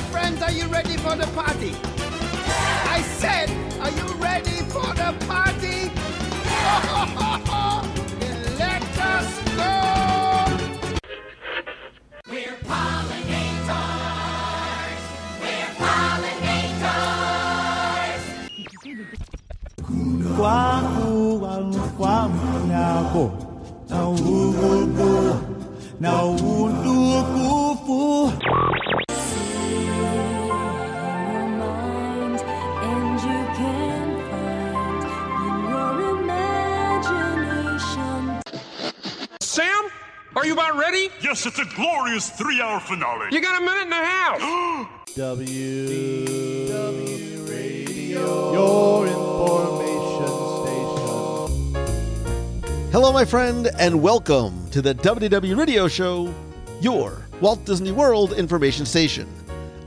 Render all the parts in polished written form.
friends, are you ready for the party? I said, are you ready for the party? Then let us go! We're pollinators! We're pollinators! Sam, are you about ready? Yes, it's a glorious 3-hour finale. You got a minute and a half. WDW Radio, your information station. Hello, my friend, and welcome to the WDW Radio Show, your Walt Disney World information station.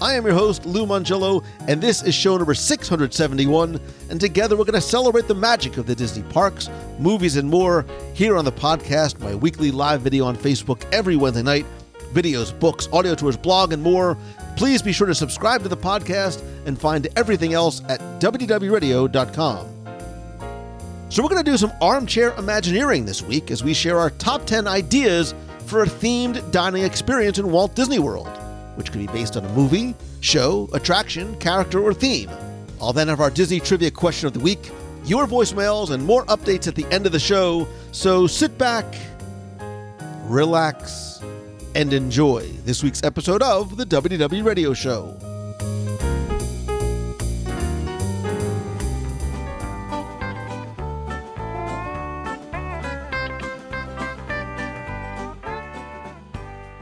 I am your host, Lou Mangello, and this is show number 671, and together we're going to celebrate the magic of the Disney parks, movies, and more here on the podcast, my weekly live video on Facebook every Wednesday night, videos, books, audio tours, blog, and more. Please be sure to subscribe to the podcast and find everything else at WDWRadio.com. So we're going to do some armchair Imagineering this week as we share our top 10 ideas for a themed dining experience in Walt Disney World, which could be based on a movie, show, attraction, character, or theme. I'll then have our Disney Trivia Question of the Week, your voicemails, and more updates at the end of the show. So sit back, relax, and enjoy this week's episode of the WDW Radio Show.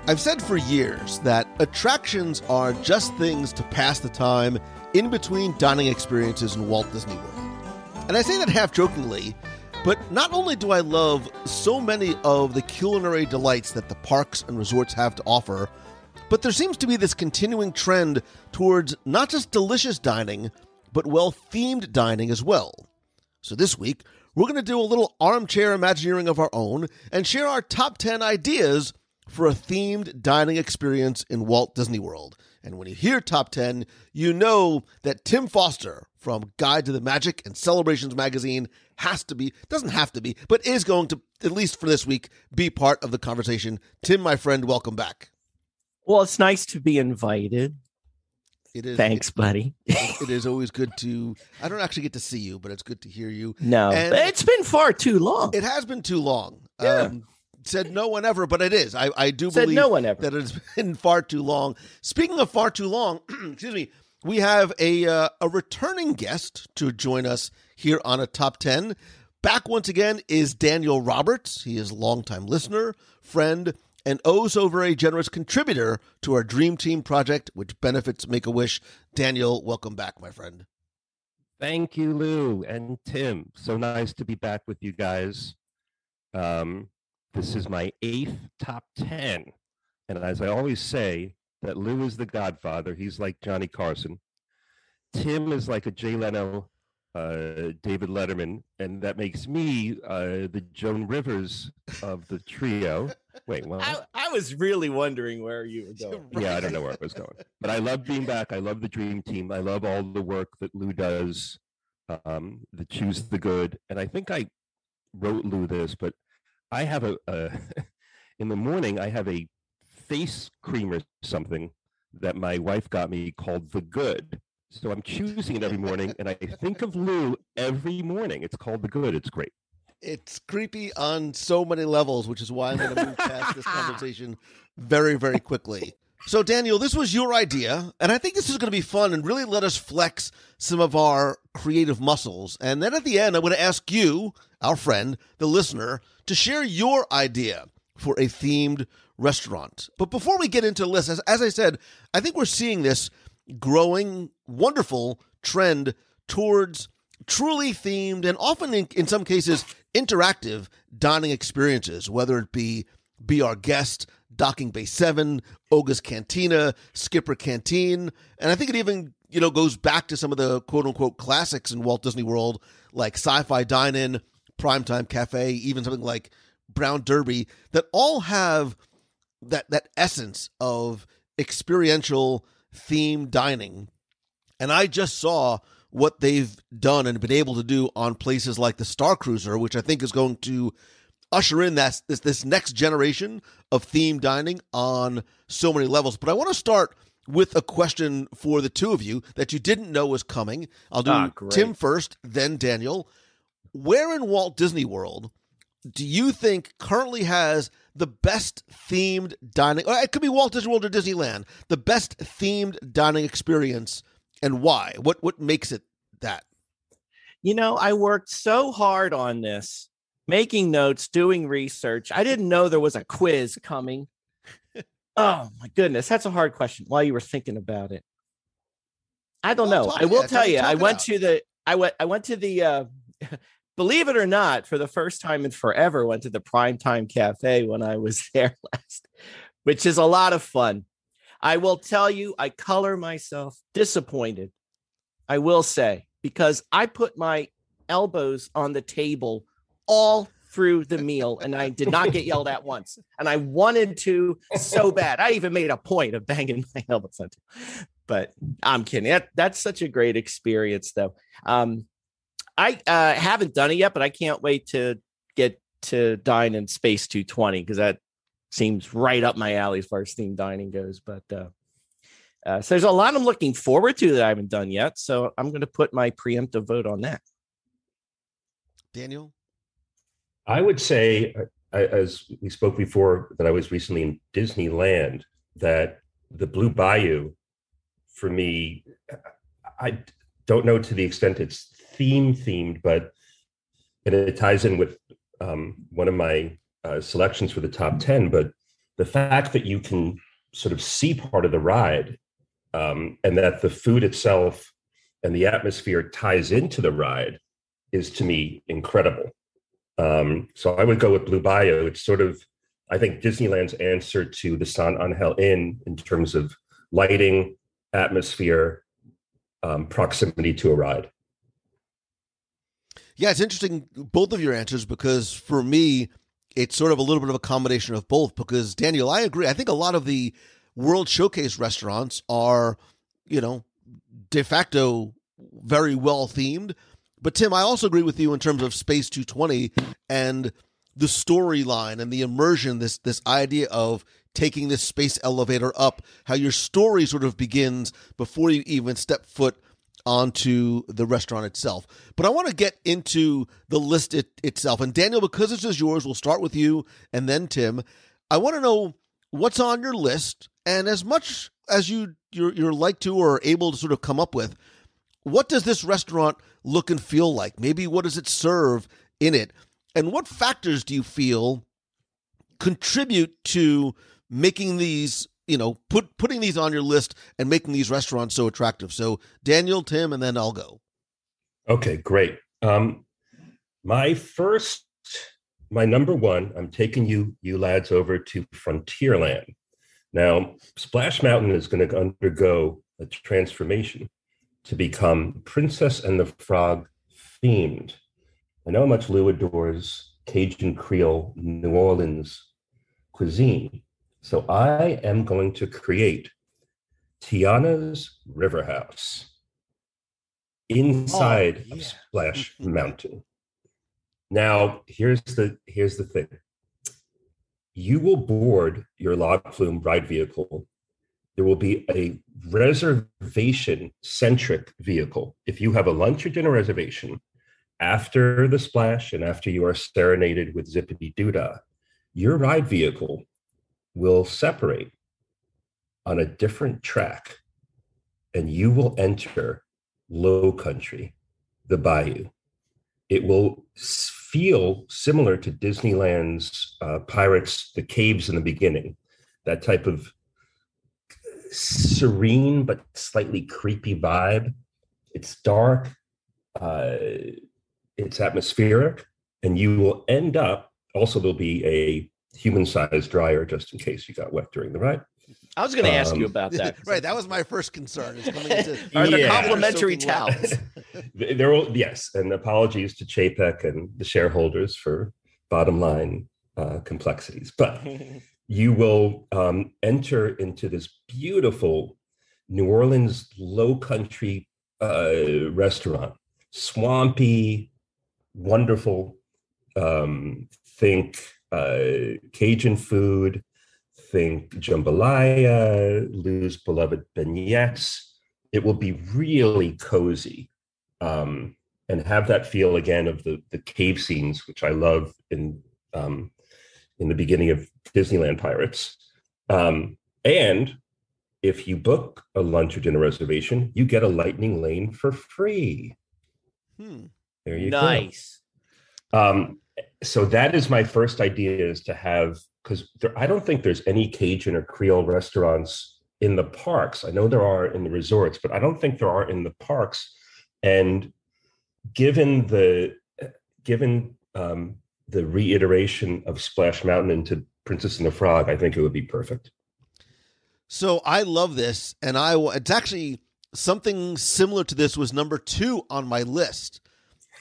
I've said for years that attractions are just things to pass the time in between dining experiences in Walt Disney World. And I say that half jokingly, but not only do I love so many of the culinary delights that the parks and resorts have to offer, but there seems to be this continuing trend towards not just delicious dining, but well-themed dining as well. So this week, we're going to do a little armchair Imagineering of our own and share our top 10 ideas for a themed dining experience in Walt Disney World. And when you hear top 10, you know that Tim Foster from Guide to the Magic and Celebrations magazine doesn't have to be, but is going to, at least for this week, be part of the conversation. Tim, my friend, welcome back. Well, it's nice to be invited. It is. Thanks, buddy. It is always good to, I don't actually get to see you, but it's good to hear you. No, and it's been far too long. It has been too long. Yeah. Said no one ever, but it is. I do Said believe no one ever. that it's been far too long. Speaking of far too long, excuse me, we have a returning guest to join us here on a top 10. Back once again is Daniel Roberts. He is a longtime listener, friend, and oh so very generous contributor to our Dream Team project, which benefits Make-A-Wish. Daniel, welcome back, my friend. Thank you, Lou and Tim. So nice to be back with you guys. This is my 8th top 10. And as I always say, that Lou is the godfather. He's like Johnny Carson. Tim is like a Jay Leno, David Letterman. And that makes me the Joan Rivers of the trio. Wait, what? I was really wondering where you were going. Yeah, I don't know where I was going. But I love being back. I love the Dream Team. I love all the work that Lou does, the Choose the Good. And I think I wrote Lou this, but I have in the morning, I have a face cream or something that my wife got me called The Good. So I'm choosing it every morning, and I think of Lou every morning. It's called The Good. It's great. It's creepy on so many levels, which is why I'm going to move past this conversation very, very quickly. So, Daniel, this was your idea, and I think this is going to be fun and really let us flex some of our creative muscles. And then at the end, I'm going to ask you, our friend, the listener, to share your idea for a themed restaurant. But before we get into the list, as I said, I think we're seeing this growing, wonderful trend towards truly themed and often, in some cases, interactive dining experiences, whether it be Our Guest, Docking Bay 7, Oga's Cantina, Skipper Canteen, and I think it even goes back to some of the quote-unquote classics in Walt Disney World, like Sci-Fi Dine-In, Primetime Cafe, even something like Brown Derby, that all have that essence of experiential themed dining. And I just saw what they've done and been able to do on places like the Star Cruiser, which I think is going to usher in this next generation of themed dining on so many levels. But I want to start with a question for the two of you that you didn't know was coming. I'll do Tim first, then Daniel. Where in Walt Disney World do you think currently has the best themed dining, or it could be Walt Disney World or Disneyland, the best themed dining experience, and why? What makes it that? I worked so hard on this, making notes, doing research. I didn't know there was a quiz coming. Oh my goodness, that's a hard question. While you were thinking about it, I don't know. I will tell you, I went to the believe it or not, for the first time in forever, went to the Primetime Cafe when I was there last, which is a lot of fun. I will tell you, I color myself disappointed, I will say, because I put my elbows on the table all through the meal and I did not get yelled at once. And I wanted to so bad. I even made a point of banging my elbows on it. But I'm kidding. That's such a great experience, though. I haven't done it yet, but I can't wait to get to dine in Space 220 because that seems right up my alley as far as themed dining goes. But so there's a lot I'm looking forward to that I haven't done yet. So I'm going to put my preemptive vote on that. Daniel? I would say, as we spoke before, that I was recently in Disneyland, that the Blue Bayou, for me, I don't know to the extent it's themed, but it ties in with one of my selections for the top 10. But the fact that you can sort of see part of the ride and that the food itself and the atmosphere ties into the ride is, to me, incredible. So I would go with Blue Bayou. It's sort of, I think, Disneyland's answer to the San Angel Inn in terms of lighting, atmosphere, proximity to a ride. Yeah, it's interesting, both of your answers, because for me, it's sort of a little bit of a combination of both. Because, Daniel, I agree. I think a lot of the World Showcase restaurants are, de facto very well themed. But, Tim, I also agree with you in terms of Space 220 and the storyline and the immersion, this idea of taking this space elevator up, how your story sort of begins before you even step foot onto the restaurant itself. But I want to get into the list itself. And Daniel, because this is yours, we'll start with you and then Tim. I want to know what's on your list, and as much as you're like to or are able to sort of come up with, what does this restaurant look and feel like? Maybe what does it serve in it? And what factors do you feel contribute to making these, putting these on your list and making these restaurants so attractive? So Daniel, Tim, and then I'll go. Okay, great. My number one, I'm taking you lads over to Frontierland. Now, Splash Mountain is going to undergo a transformation to become Princess and the Frog themed. I know how much Lou adores Cajun Creole New Orleans cuisine. So I am going to create Tiana's River House inside of Splash Mountain. Now, here's the thing. You will board your log flume ride vehicle. There will be a reservation-centric vehicle. If you have a lunch or dinner reservation after the splash and after you are serenaded with Zippity Doodah, your ride vehicle will separate on a different track and you will enter Low Country, the Bayou. It will feel similar to Disneyland's Pirates, the caves in the beginning, that type of serene but slightly creepy vibe. It's dark, it's atmospheric, and you will end up, also there'll be a human-sized dryer just in case you got wet during the ride. I was going to ask you about that. Right, that was my first concern. Is coming into Are there complimentary towels? There will, yes, and apologies to Chapek and the shareholders for bottom line complexities, but you will enter into this beautiful New Orleans low country restaurant, swampy, wonderful. Think Cajun food, think jambalaya, Lou's beloved beignets. It will be really cozy, and have that feel again of the cave scenes, which I love in the beginning of Disneyland Pirates. And if you book a lunch or dinner reservation, you get a lightning lane for free. There you go. Nice. So that is my first idea, is to have, because I don't think there's any Cajun or Creole restaurants in the parks. I know there are in the resorts, but I don't think there are in the parks. And given the reiteration of Splash Mountain into Princess and the Frog, I think it would be perfect. So I love this, and it's actually something similar to this was number 2 on my list.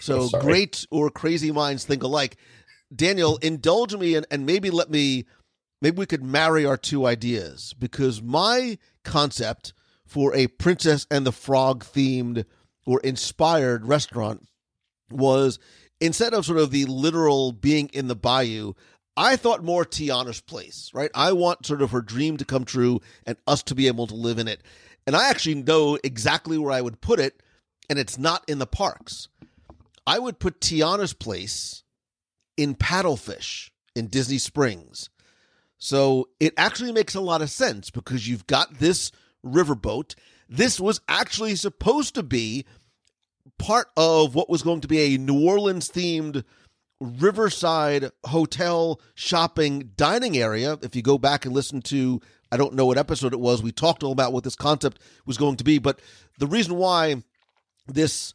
So great or crazy minds think alike. Daniel, indulge me and maybe we could marry our 2 ideas, because my concept for a Princess and the Frog themed or inspired restaurant was, instead of sort of the literal being in the bayou, I thought more Tiana's place, right? I want sort of her dream to come true and us to be able to live in it. And I actually know exactly where I would put it, and it's not in the parks. I would put Tiana's place in Paddlefish in Disney Springs. So it actually makes a lot of sense, because you've got this riverboat. This was actually supposed to be part of what was going to be a New Orleans themed riverside hotel shopping dining area. If you go back and listen to, I don't know what episode it was, we talked all about what this concept was going to be. But the reason why this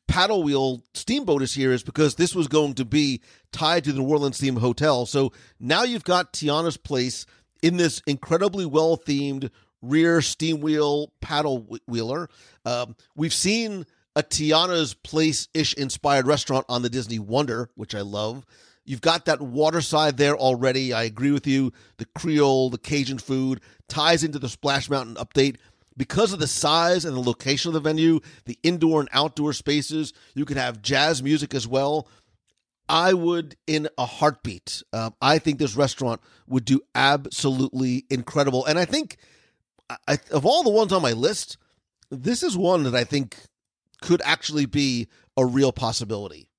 paddle wheel steamboat is here is because this was going to be tied to the New Orleans themed hotel. So now you've got Tiana's place in this incredibly well themed rear steam wheel paddle wheeler. We've seen a Tiana's place-ish inspired restaurant on the Disney Wonder, which I love. You've got that waterside there already. I agree with you. The Creole, the Cajun food ties into the Splash Mountain update. Because of the size and the location of the venue, the indoor and outdoor spaces, you could have jazz music as well. I would, in a heartbeat, I think this restaurant would do absolutely incredible. And I think, of all the ones on my list, this is one that I think could actually be a real possibility.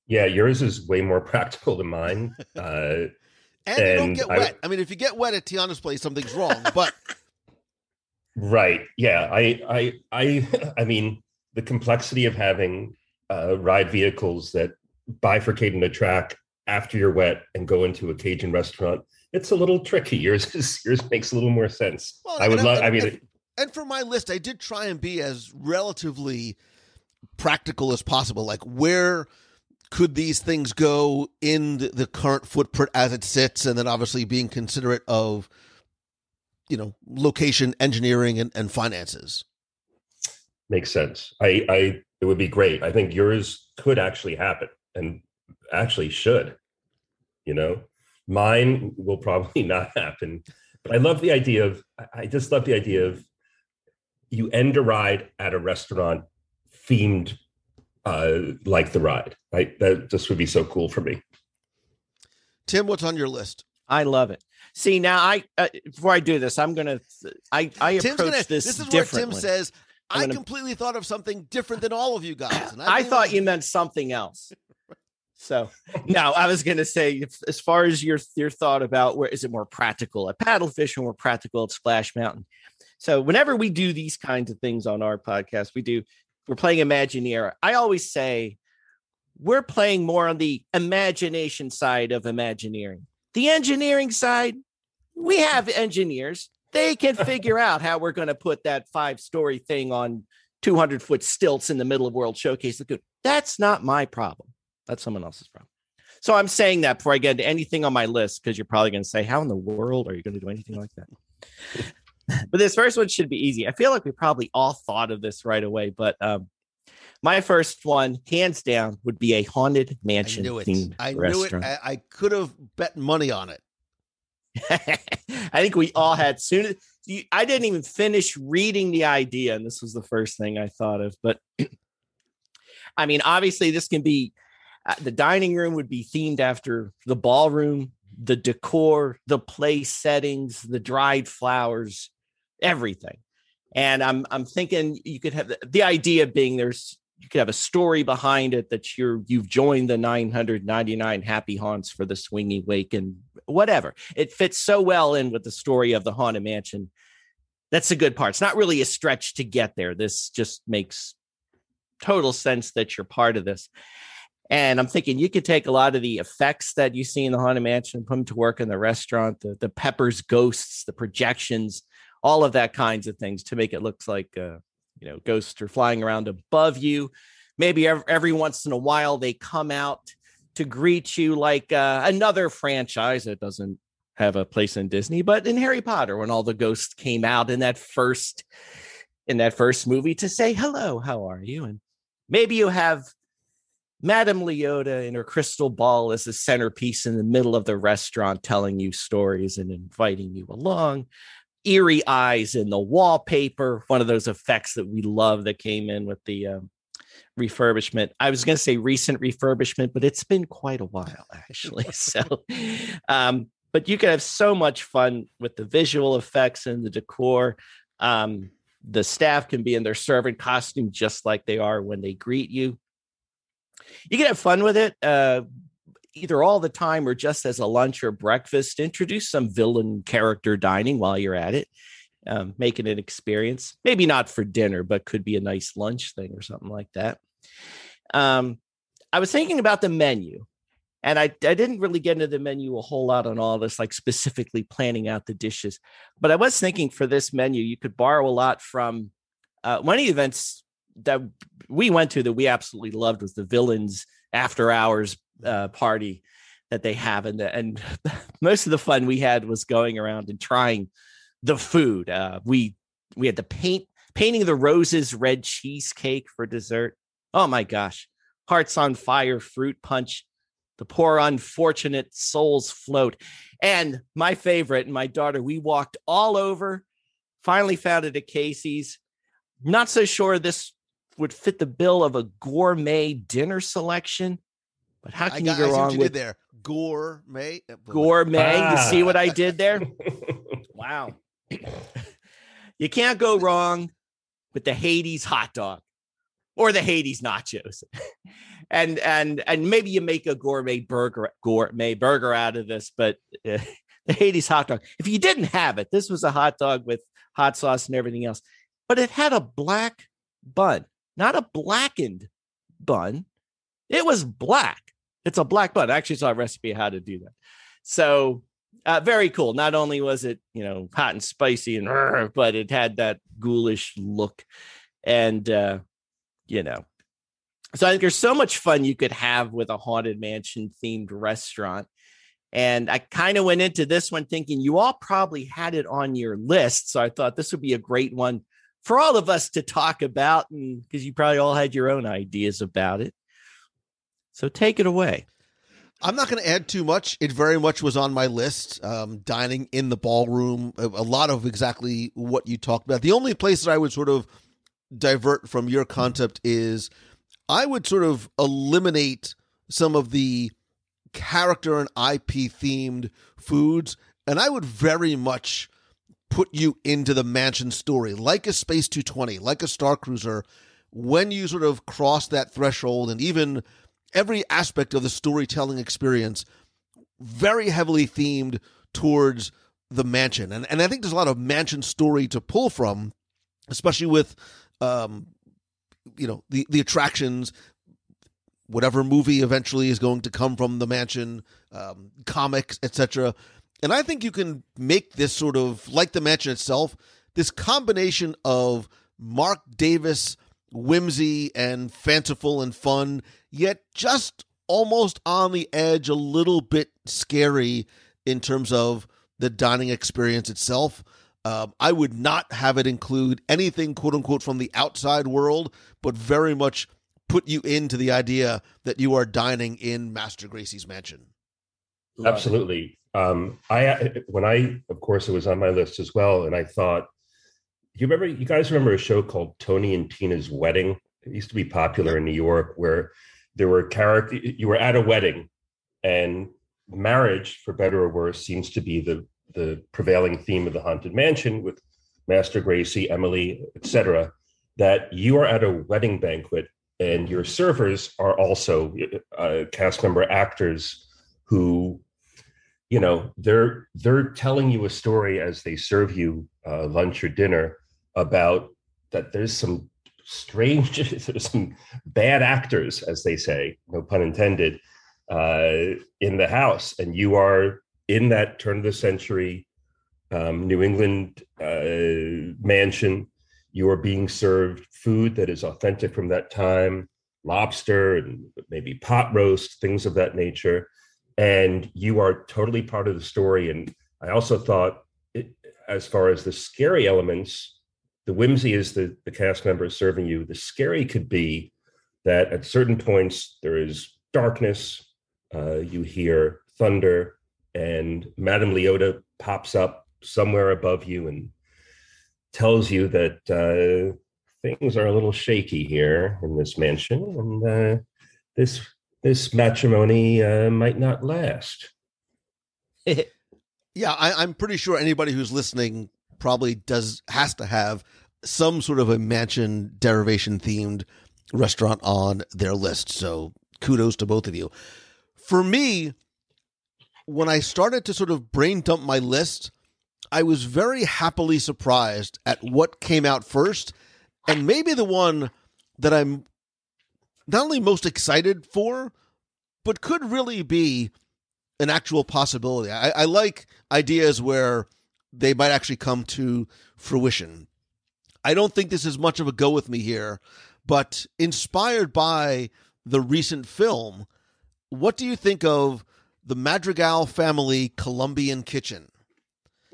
Yeah, yours is way more practical than mine. And you don't get wet. I mean, if you get wet at Tiana's place, something's wrong. But right, yeah, I mean, the complexity of having ride vehicles that bifurcate in a track after you're wet and go into a Cajun restaurant, it's a little tricky. Yours makes a little more sense. Well, I would love. And for my list, I did try and be as relatively practical as possible. Like, where could these things go in the current footprint as it sits? And then obviously being considerate of, location, engineering, and finances. Makes sense. It would be great. I think yours could actually happen, and actually should. Mine will probably not happen. But I love the idea of, you end a ride at a restaurant themed like the ride. That just would be so cool for me. Tim, what's on your list? I love it. See, now before I do this, I approach this is differently. Where Tim says, I completely thought of something different than all of you guys. And I thought you meant something else. So no, I was going to say, as far as your thought about where is it more practical at Paddlefish or more practical at Splash Mountain. So whenever we do these kinds of things on our podcast, we're playing Imagineering. I always say we're playing more on the imagination side of Imagineering. The engineering side, we have engineers. They can figure out how we're going to put that 5-story thing on 200-foot stilts in the middle of World Showcase. That's not my problem. That's someone else's problem. So I'm saying that before I get into anything on my list, because you're probably going to say, how in the world are you going to do anything like that? But this first one should be easy. I feel like we probably all thought of this right away, but my first one, hands down, would be a Haunted Mansion themed restaurant. Knew it. I could have bet money on it. I think we all had soon I didn't even finish reading the idea, and this was the first thing I thought of. But I mean, obviously, this can be the dining room would be themed after the ballroom, the decor, the place settings, the dried flowers, everything. And I'm thinking you could have the idea being you could have a story behind it that you've joined the 999 happy haunts for the swinging wake and whatever. It fits so well in with the story of the Haunted Mansion. That's the good part. It's not really a stretch to get there. This just makes total sense that you're part of this. And I'm thinking you could take a lot of the effects that you see in the Haunted Mansion and put them to work in the restaurant, the Pepper's ghosts, the projections, all of that kinds of things to make it look like, ghosts are flying around above you. Maybe every once in a while they come out to greet you like another franchise that doesn't have a place in Disney, but in Harry Potter, when all the ghosts came out in that first movie to say, hello, how are you? And maybe you have Madame Leota in her crystal ball as a centerpiece in the middle of the restaurant telling you stories and inviting you along. Eerie eyes in the wallpaper, one of those effects that we love that came in with the refurbishment. I was going to say recent refurbishment, but it's been quite a while, actually. So, but you can have so much fun with the visual effects and the decor. The staff can be in their servant costume just like they are when they greet you. You can have fun with it. Either all the time or just as a lunch or breakfast. Introduce some villain character dining while you're at it, make it an experience. Maybe not for dinner, but could be a nice lunch thing or something like that. I was thinking about the menu, and I didn't really get into the menu a whole lot on all this, like specifically planning out the dishes. But I was thinking for this menu, you could borrow a lot from one of the events that we went to that we absolutely loved was the Villains After Hours party that they have, and most of the fun we had was going around and trying the food. We had the painting the roses red cheesecake for dessert. Oh my gosh, Hearts on Fire fruit punch, the Poor Unfortunate Souls float, and my favorite, and my daughter, we walked all over, finally found it at Casey's. Not so sure this would fit the bill of a gourmet dinner selection. But how can you go wrong with there? Gourmet. Gourmet. You see what I did there? Wow. You can't go wrong with the Hades hot dog or the Hades nachos. and maybe you make a gourmet burger out of this, but the Hades hot dog. If you didn't have it, this was a hot dog with hot sauce and everything else, but it had a black bun, not a blackened bun. It was black. It's a black bun. I actually saw a recipe of how to do that. So very cool. Not only was it, hot and spicy and but it had that ghoulish look. And, so I think there's so much fun you could have with a Haunted Mansion themed restaurant. And I kind of went into this one thinking you all probably had it on your list. So I thought this would be a great one for all of us to talk about, and because you probably all had your own ideas about it. So take it away. I'm not going to add too much. It very much was on my list. Dining in the ballroom, a lot of exactly what you talked about. The only place that I would sort of divert from your concept is I would sort of eliminate some of the character and IP themed foods, and I would very much put you into the mansion story, like a Space 220, like a Star Cruiser. When you sort of cross that threshold, and even every aspect of the storytelling experience very heavily themed towards the mansion. And I think there's a lot of mansion story to pull from, especially with, the attractions, whatever movie eventually is going to come from the mansion, comics, etc. And I think you can make this sort of, like the mansion itself, this combination of Mark Davis whimsy and fanciful and fun, yet just almost on the edge, a little bit scary in terms of the dining experience itself. I would not have it include anything, quote unquote, from the outside world, but very much put you into the idea that you are dining in Master Gracie's mansion. Absolutely. Of course, it was on my list as well, and I thought, you guys remember a show called Tony and Tina's Wedding? It used to be popular in New York, where there were you were at a wedding, and marriage, for better or worse, seems to be the prevailing theme of the Haunted Mansion, with Master Gracie, Emily, etc. That you are at a wedding banquet, and your servers are also cast member actors who, they're telling you a story as they serve you lunch or dinner about that there's some bad actors, as they say, no pun intended, in the house. And you are in that turn of the century New England mansion. You are being served food that is authentic from that time, lobster and maybe pot roast, things of that nature. And you are totally part of the story. And I also thought, as far as the scary elements, the whimsy is the cast members serving you. The scary could be that at certain points there is darkness, you hear thunder, and Madame Leota pops up somewhere above you and tells you that things are a little shaky here in this mansion, and this matrimony might not last. Yeah, I'm pretty sure anybody who's listening probably has to have some sort of a mansion derivation themed restaurant on their list. So kudos to both of you. For me, when I started to sort of brain dump my list, I was very happily surprised at what came out first, and maybe the one that I'm not only most excited for, but could really be an actual possibility. I like ideas where they might actually come to fruition. I don't think this is much of a go with me here, but inspired by the recent film, what do you think of the Madrigal family Colombian kitchen?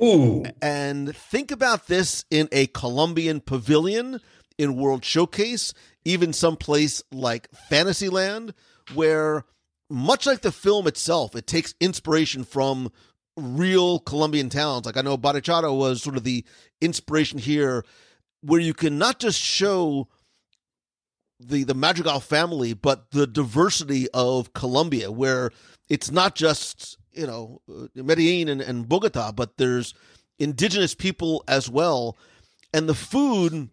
Ooh. And think about this in a Colombian pavilion in World Showcase, even someplace like Fantasyland, where, much like the film itself, it takes inspiration from real Colombian towns. Like, I know Barichara was sort of the inspiration here, where you can not just show the Madrigal family, but the diversity of Colombia, where it's not just, Medellin and Bogota, but there's indigenous people as well. And the food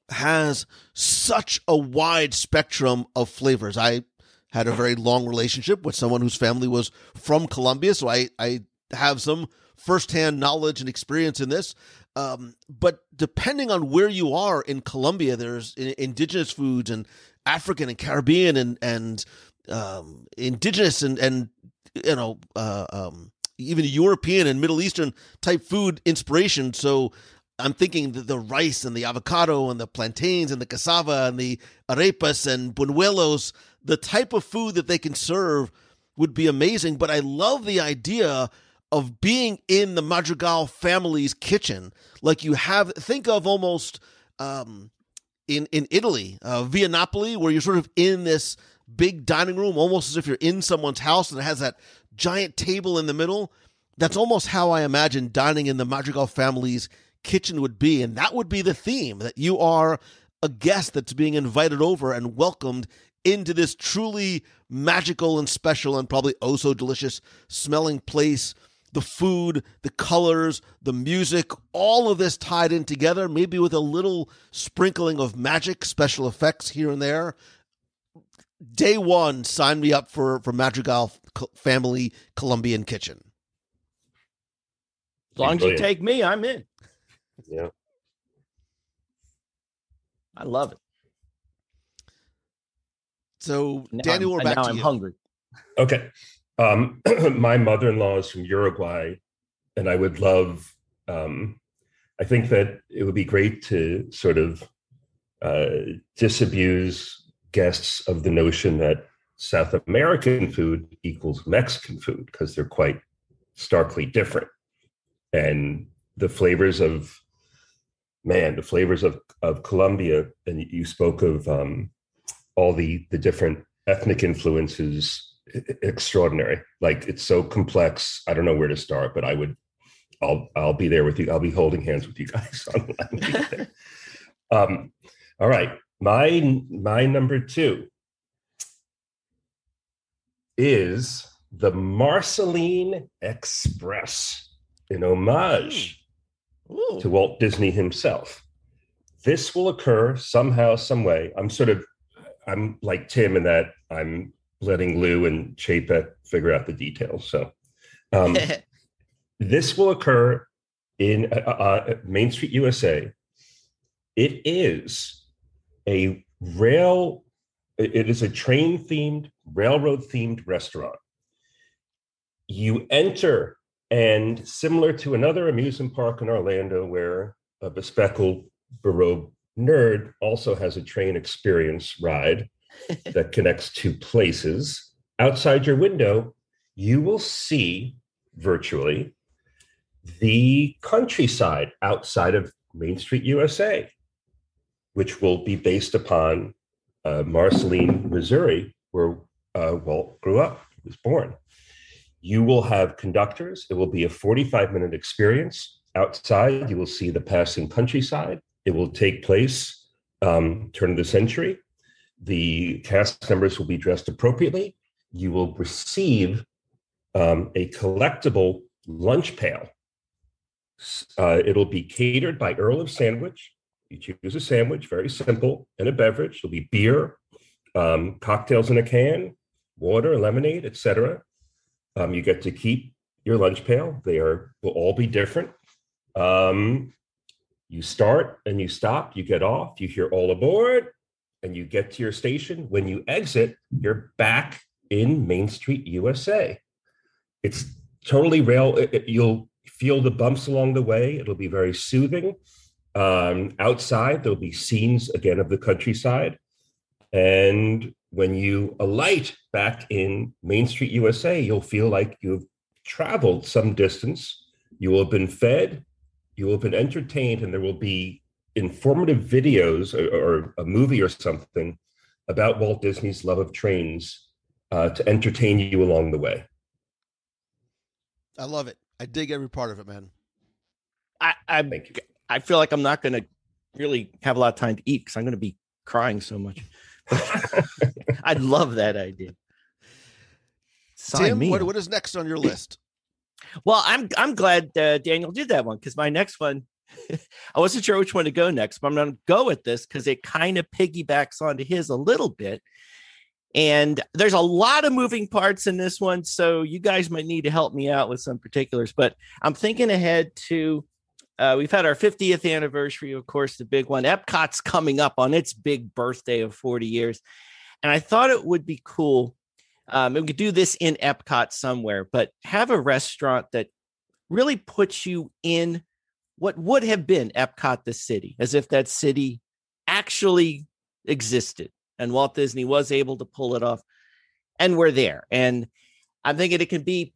has such a wide spectrum of flavors. I had a very long relationship with someone whose family was from Colombia, so I have some firsthand knowledge and experience in this. But depending on where you are in Colombia, there's indigenous foods and African and Caribbean and indigenous and even European and Middle Eastern type food inspiration. So I'm thinking the rice and the avocado and the plantains and the cassava and the arepas and buñuelos, the type of food that they can serve would be amazing. But I love the idea of being in the Madrigal family's kitchen. Like you have, think of almost in Italy, Via Napoli, where you're sort of in this big dining room, almost as if you're in someone's house, and it has that giant table in the middle. That's almost how I imagine dining in the Madrigal family's kitchen would be. And that would be the theme, that you are a guest that's being invited over and welcomed into this truly magical and special and probably oh so delicious smelling place. The food, the colors, the music, all of this tied in together, maybe with a little sprinkling of magic, special effects here and there. Day one, sign me up for Madrigal family Colombian kitchen. As long as you take me, I'm in. Yeah. I love it. So, Daniel, we're back to you. I'm hungry. Okay. My mother-in-law is from Uruguay, and I would love, I think that it would be great to sort of disabuse guests of the notion that South American food equals Mexican food, because they're quite starkly different. And the flavors of Colombia, and you spoke of all the different ethnic influences extraordinary. Like, it's so complex. I don't know where to start, but I'll be there with you. I'll be holding hands with you guys on the line there. All right. My number 2 is the Marceline Express, in homage to Walt Disney himself. This will occur somehow, some way. I'm like Tim in that I'm letting Lou and Chapek figure out the details. So this will occur in Main Street, USA. It is a train-themed, railroad-themed restaurant. You enter, and similar to another amusement park in Orlando where a bespectacled, berobed nerd also has a train experience ride that connects 2 places, outside your window, you will see virtually the countryside outside of Main Street, USA, which will be based upon Marceline, Missouri, where Walt grew up, was born. You will have conductors. It will be a 45-minute experience. Outside, you will see the passing countryside. It will take place turn of the century. The cast members will be dressed appropriately. You will receive a collectible lunch pail. It'll be catered by Earl of Sandwich. You choose a sandwich, very simple, and a beverage. There'll be beer, cocktails in a can, water, lemonade, etc. You get to keep your lunch pail. Will all be different. You start and you stop, you get off, you hear all aboard, and you get to your station. When you exit, you're back in Main Street, USA. It's totally you'll feel the bumps along the way. It'll be very soothing. Outside, there'll be scenes again of the countryside. And when you alight back in Main Street, USA, you'll feel like you've traveled some distance. You will have been fed, you will have been entertained, and there will be informative videos or a movie or something about Walt Disney's love of trains to entertain you along the way. I love it. I dig every part of it, man. Thank you. I feel like I'm not going to really have a lot of time to eat because I'm going to be crying so much. I love that idea. Tim, what is next on your list? Well, I'm glad Daniel did that one, because my next one, I wasn't sure which one to go next, but I'm going to go with this because it kind of piggybacks onto his a little bit. And there's a lot of moving parts in this one, so you guys might need to help me out with some particulars. But I'm thinking ahead to, we've had our 50th anniversary, of course, the big one. Epcot's coming up on its big birthday of 40 years. And I thought it would be cool. We could do this in Epcot somewhere, but have a restaurant that really puts you in what would have been Epcot, the city, as if that city actually existed and Walt Disney was able to pull it off. And we're there. And I'm thinking it can be,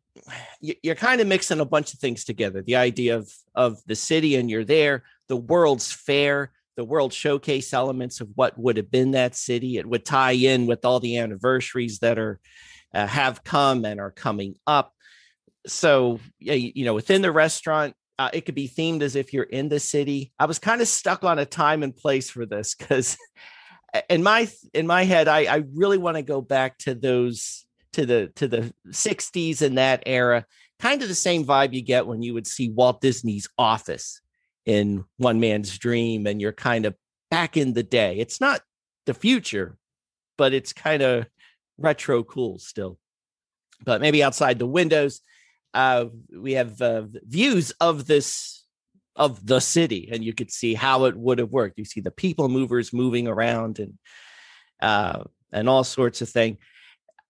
you're kind of mixing a bunch of things together. The idea of the city, and you're there, the World's Fair, the World Showcase elements of what would have been that city. It would tie in with all the anniversaries that are have come and are coming up. So, within the restaurant, it could be themed as if you're in the city. I was kind of stuck on a time and place for this because in my head, I really want to go back to those to the 60s and that era, kind of the same vibe you get when you would see Walt Disney's office in One Man's Dream, and you're kind of back in the day. It's not the future, but it's kind of retro cool still. But maybe outside the windows, we have views of the city, and you could see how it would have worked. You see the people movers moving around and all sorts of things.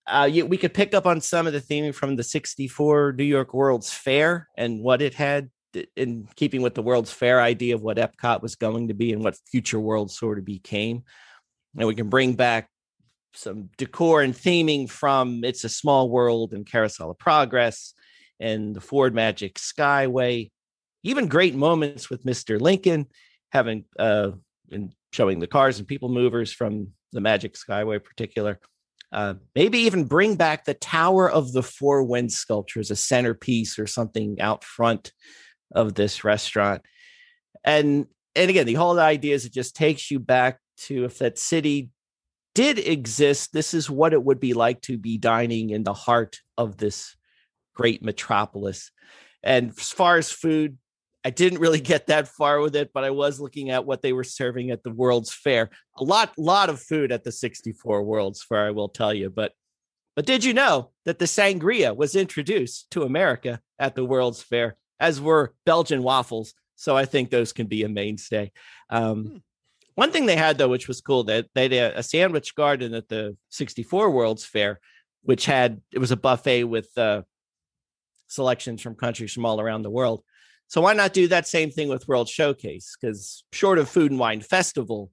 We could pick up on some of the theming from the 64 New York World's Fair and what it had in keeping with the World's Fair idea of what Epcot was going to be and what Future World sort of became. And we can bring back some decor and theming from It's a Small World and Carousel of Progress and the Ford Magic Skyway. Even great moments with Mr. Lincoln having and showing the cars and people movers from the Magic Skyway in particular. Maybe even bring back the Tower of the Four Winds sculpture as a centerpiece or something out front of this restaurant. And again, the whole idea is it just takes you back to, if that city did exist, this is what it would be like to be dining in the heart of this great metropolis. And as far as food, I didn't really get that far with it, but I was looking at what they were serving at the World's Fair. A lot of food at the 64 World's Fair, I will tell you. But did you know that the sangria was introduced to America at the World's Fair, as were Belgian waffles? So I think those can be a mainstay. One thing they had, though, which was cool, that they had a sandwich garden at the 64 World's Fair, which it was a buffet with selections from countries from all around the world. So why not do that same thing with World Showcase? Because short of Food and Wine Festival,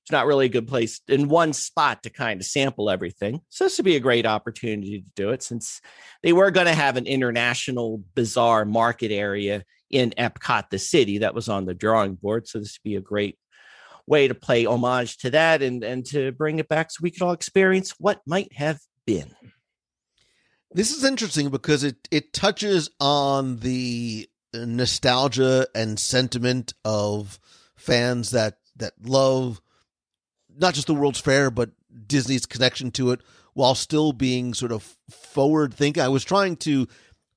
it's not really a good place in one spot to kind of sample everything. So this would be a great opportunity to do it, since they were going to have an international bazaar market area in Epcot, the city, that was on the drawing board. So this would be a great way to play homage to that and to bring it back so we could all experience what might have been. This is interesting because it touches on the nostalgia and sentiment of fans that love not just the World's Fair, but Disney's connection to it, while still being sort of forward thinking. I was trying to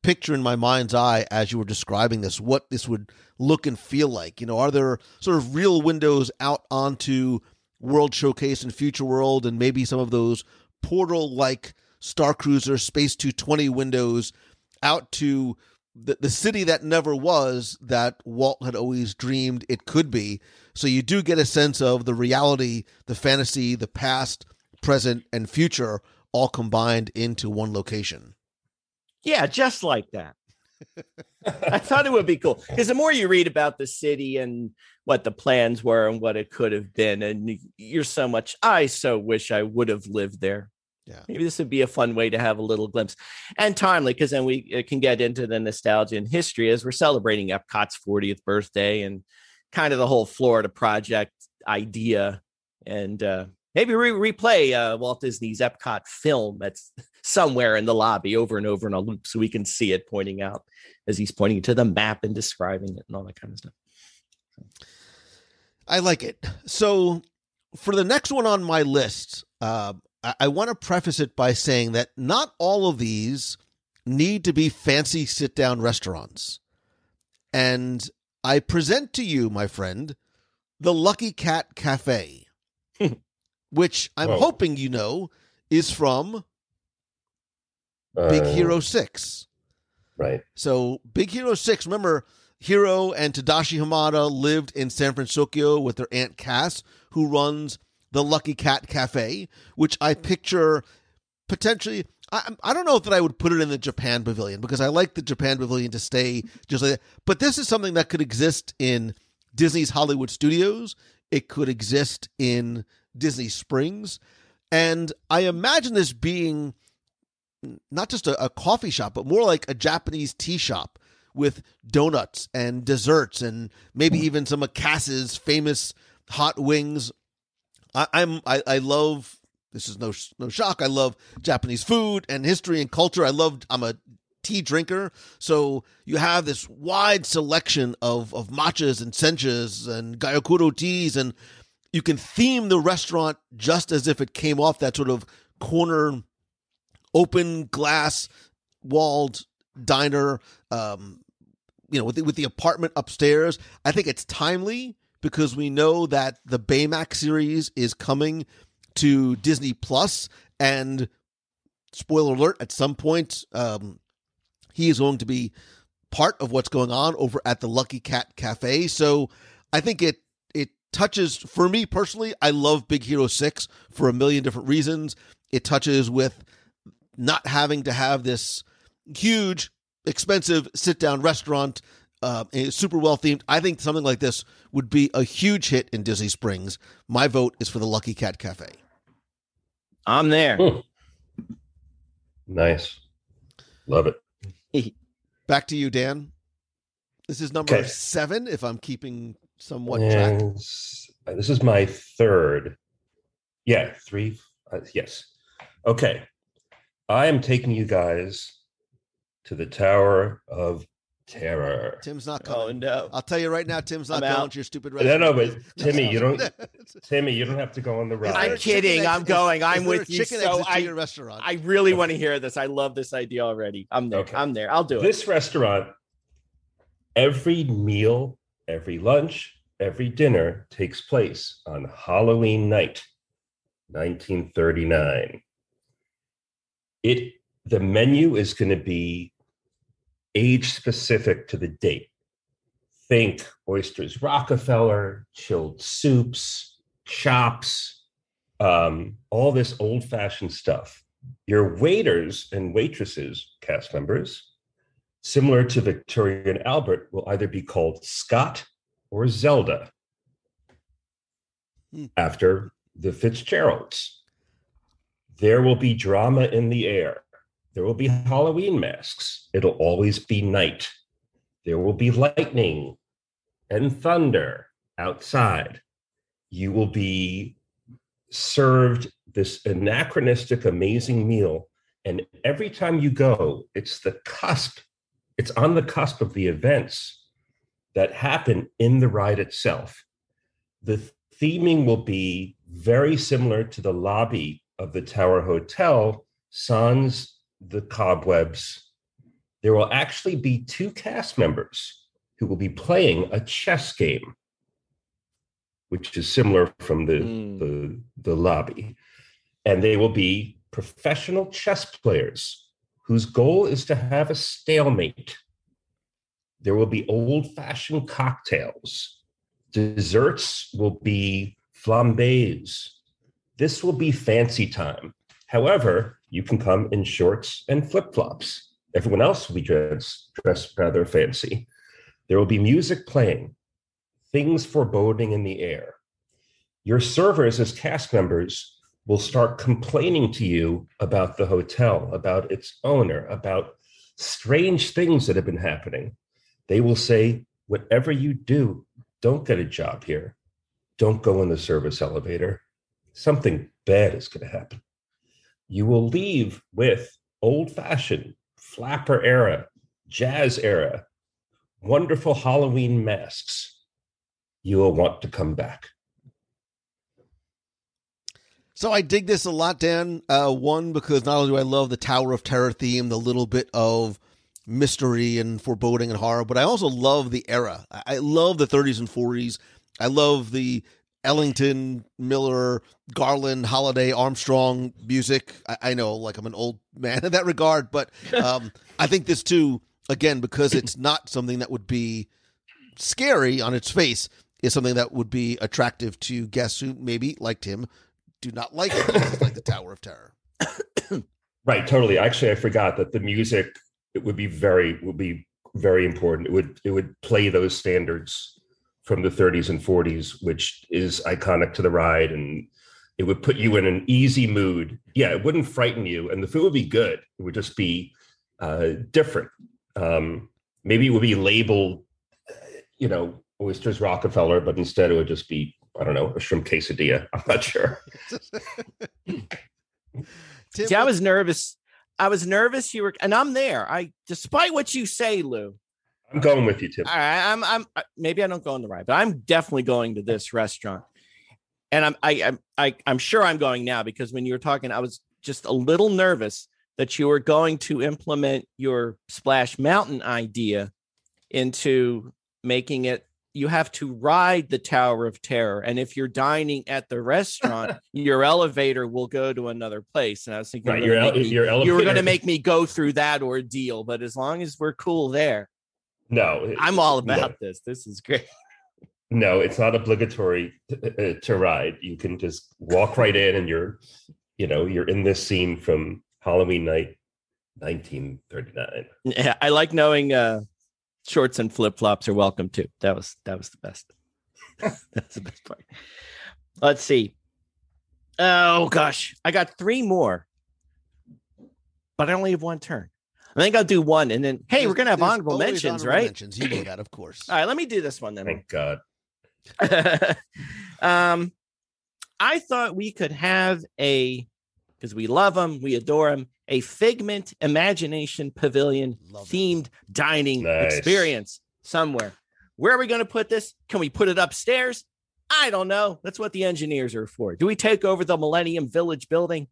picture in my mind's eye, as you were describing this, what this would look and feel like. Are there sort of real windows out onto World Showcase and Future World, and maybe some of those portal-like Star Cruiser Space 220 windows out to the city that never was, that Walt had always dreamed it could be. So you do get a sense of the reality, the fantasy, the past, present, and future all combined into one location. Yeah, just like that. I thought it would be cool, because the more you read about the city and what the plans were and what it could have been, and I so wish I would have lived there. Yeah, maybe this would be a fun way to have a little glimpse, and timely, because then we can get into the nostalgia and history as we're celebrating Epcot's 40th birthday and kind of the whole Florida project idea, and maybe replay Walt Disney's Epcot film that's somewhere in the lobby over and over in a loop, so we can see it pointing out as he's pointing to the map and describing it and all that kind of stuff. I like it. So for the next one on my list, I want to preface it by saying that not all of these need to be fancy sit-down restaurants. And I present to you, my friend, the Lucky Cat Cafe, which I'm hoping you know is from Big Hero 6. Right. So Big Hero 6, remember, Hiro and Tadashi Hamada lived in San Francisco with their Aunt Cass, who runs the Lucky Cat Cafe, which I picture potentially, I don't know that I would put it in the Japan Pavilion, because I like the Japan Pavilion to stay just like that. But this is something that could exist in Disney's Hollywood Studios. It could exist in Disney Springs. And I imagine this being not just a coffee shop, but more like a Japanese tea shop with donuts and desserts and maybe even some of Cass's famous hot wings. I love, this is no shock, I love Japanese food and history and culture. I'm a tea drinker, so you have this wide selection of matchas and senchas and gyokuro teas, and you can theme the restaurant just as if it came off that sort of corner, open glass walled diner, with the apartment upstairs. I think it's timely, because we know that the Baymax series is coming to Disney Plus, and spoiler alert, at some point, he is going to be part of what's going on over at the Lucky Cat Cafe. So I think it touches, for me personally, I love Big Hero 6 for a million different reasons. It touches with not having to have this huge, expensive sit-down restaurant, super well themed. I think something like this would be a huge hit in Disney Springs. My vote is for the Lucky Cat Cafe. I'm there. Nice. Love it. Back to you, Dan. This is number 7, if I'm keeping somewhat track. This is my third. Yeah, 3. Yes. Okay. I am taking you guys to the Tower of Terror. Tim's not coming. Oh no! I'll tell you right now, Tim's not I'm going out. to your stupid No, restaurant. but Timmy, you don't have to go on the ride. I'm kidding. I'm going. I'm with you. Chicken So exit to your restaurant. I really want to hear this. I love this idea already. I'm there. Okay. I'm there. I'll do it. This restaurant, every meal, every lunch, every dinner takes place on Halloween night, 1939. The menu is going to be age specific to the date. Think oysters Rockefeller, chilled soups, chops, all this old-fashioned stuff. Your waiters and waitresses, cast members, similar to Victoria and Albert, will either be called Scott or Zelda after the Fitzgeralds. There will be drama in the air. There will be Halloween masks. It'll always be night. There will be lightning and thunder outside. You will be served this anachronistic, amazing meal. And every time you go, it's on the cusp of the events that happen in the ride itself. The theming will be very similar to the lobby of the Tower Hotel, sans the cobwebs. There will actually be 2 cast members who will be playing a chess game, which is similar from the lobby. And they will be professional chess players whose goal is to have a stalemate. There will be old-fashioned cocktails. Desserts will be flambés. This will be fancy time. However, you can come in shorts and flip-flops. Everyone else will be dressed rather fancy. There will be music playing, things foreboding in the air. Your servers as cast members will start complaining to you about the hotel, about its owner, about strange things that have been happening. They will say, whatever you do, don't get a job here. Don't go in the service elevator. Something bad is going to happen. You will leave with old-fashioned, flapper era, jazz era, wonderful Halloween masks. You will want to come back. So I dig this a lot, Dan. One, because not only do I love the Tower of Terror theme, the little bit of mystery and foreboding and horror, but I also love the era. I love the 30s and 40s. I love the Ellington, Miller, Garland, Holiday, Armstrong music. I know, like, I'm an old man in that regard, but I think this too, again, because it's not something that would be scary on its face, is something that would be attractive to guests who maybe, like Tim, do not like it. It's like the Tower of Terror. Right, totally. Actually, I forgot that the music would be very important. It would play those standards from the 30s and 40s, which is iconic to the ride, and it would put you in an easy mood. Yeah, it wouldn't frighten you, and the food would be good. It would just be different. Maybe it would be labeled, oysters Rockefeller, but instead it would just be, I don't know, a shrimp quesadilla. I'm not sure. Tim, See, I was nervous. You were, and I'm there. Despite what you say, Lou. I'm going with you, Tim. All right, I'm maybe I don't go on the ride, but I'm definitely going to this restaurant, and I'm sure I'm going now, because when you were talking, I was just a little nervous that you were going to implement your Splash Mountain idea into making it. You have to ride the Tower of Terror, and if you're dining at the restaurant, your elevator will go to another place. And I was thinking, right, you were going to make me go through that ordeal, but as long as we're cool there. No, I'm all about this. This is great. No, it's not obligatory to ride. You can just walk right in, and you're in this scene from Halloween night, 1939. Yeah, I like knowing shorts and flip flops are welcome too. That was the best. That's the best part. Let's see. Oh gosh, I got 3 more, but I only have 1 turn. I think I'll do 1, and then we're gonna have honorable mentions, right? Mentions. You know that, of course. All right, let me do this one then. Thank God. I thought we could have a because we love them, we adore them. A Figment Imagination Pavilion themed dining experience somewhere. Where are we going to put this? Can we put it upstairs? I don't know. That's what the engineers are for. Do we take over the Millennium Village building?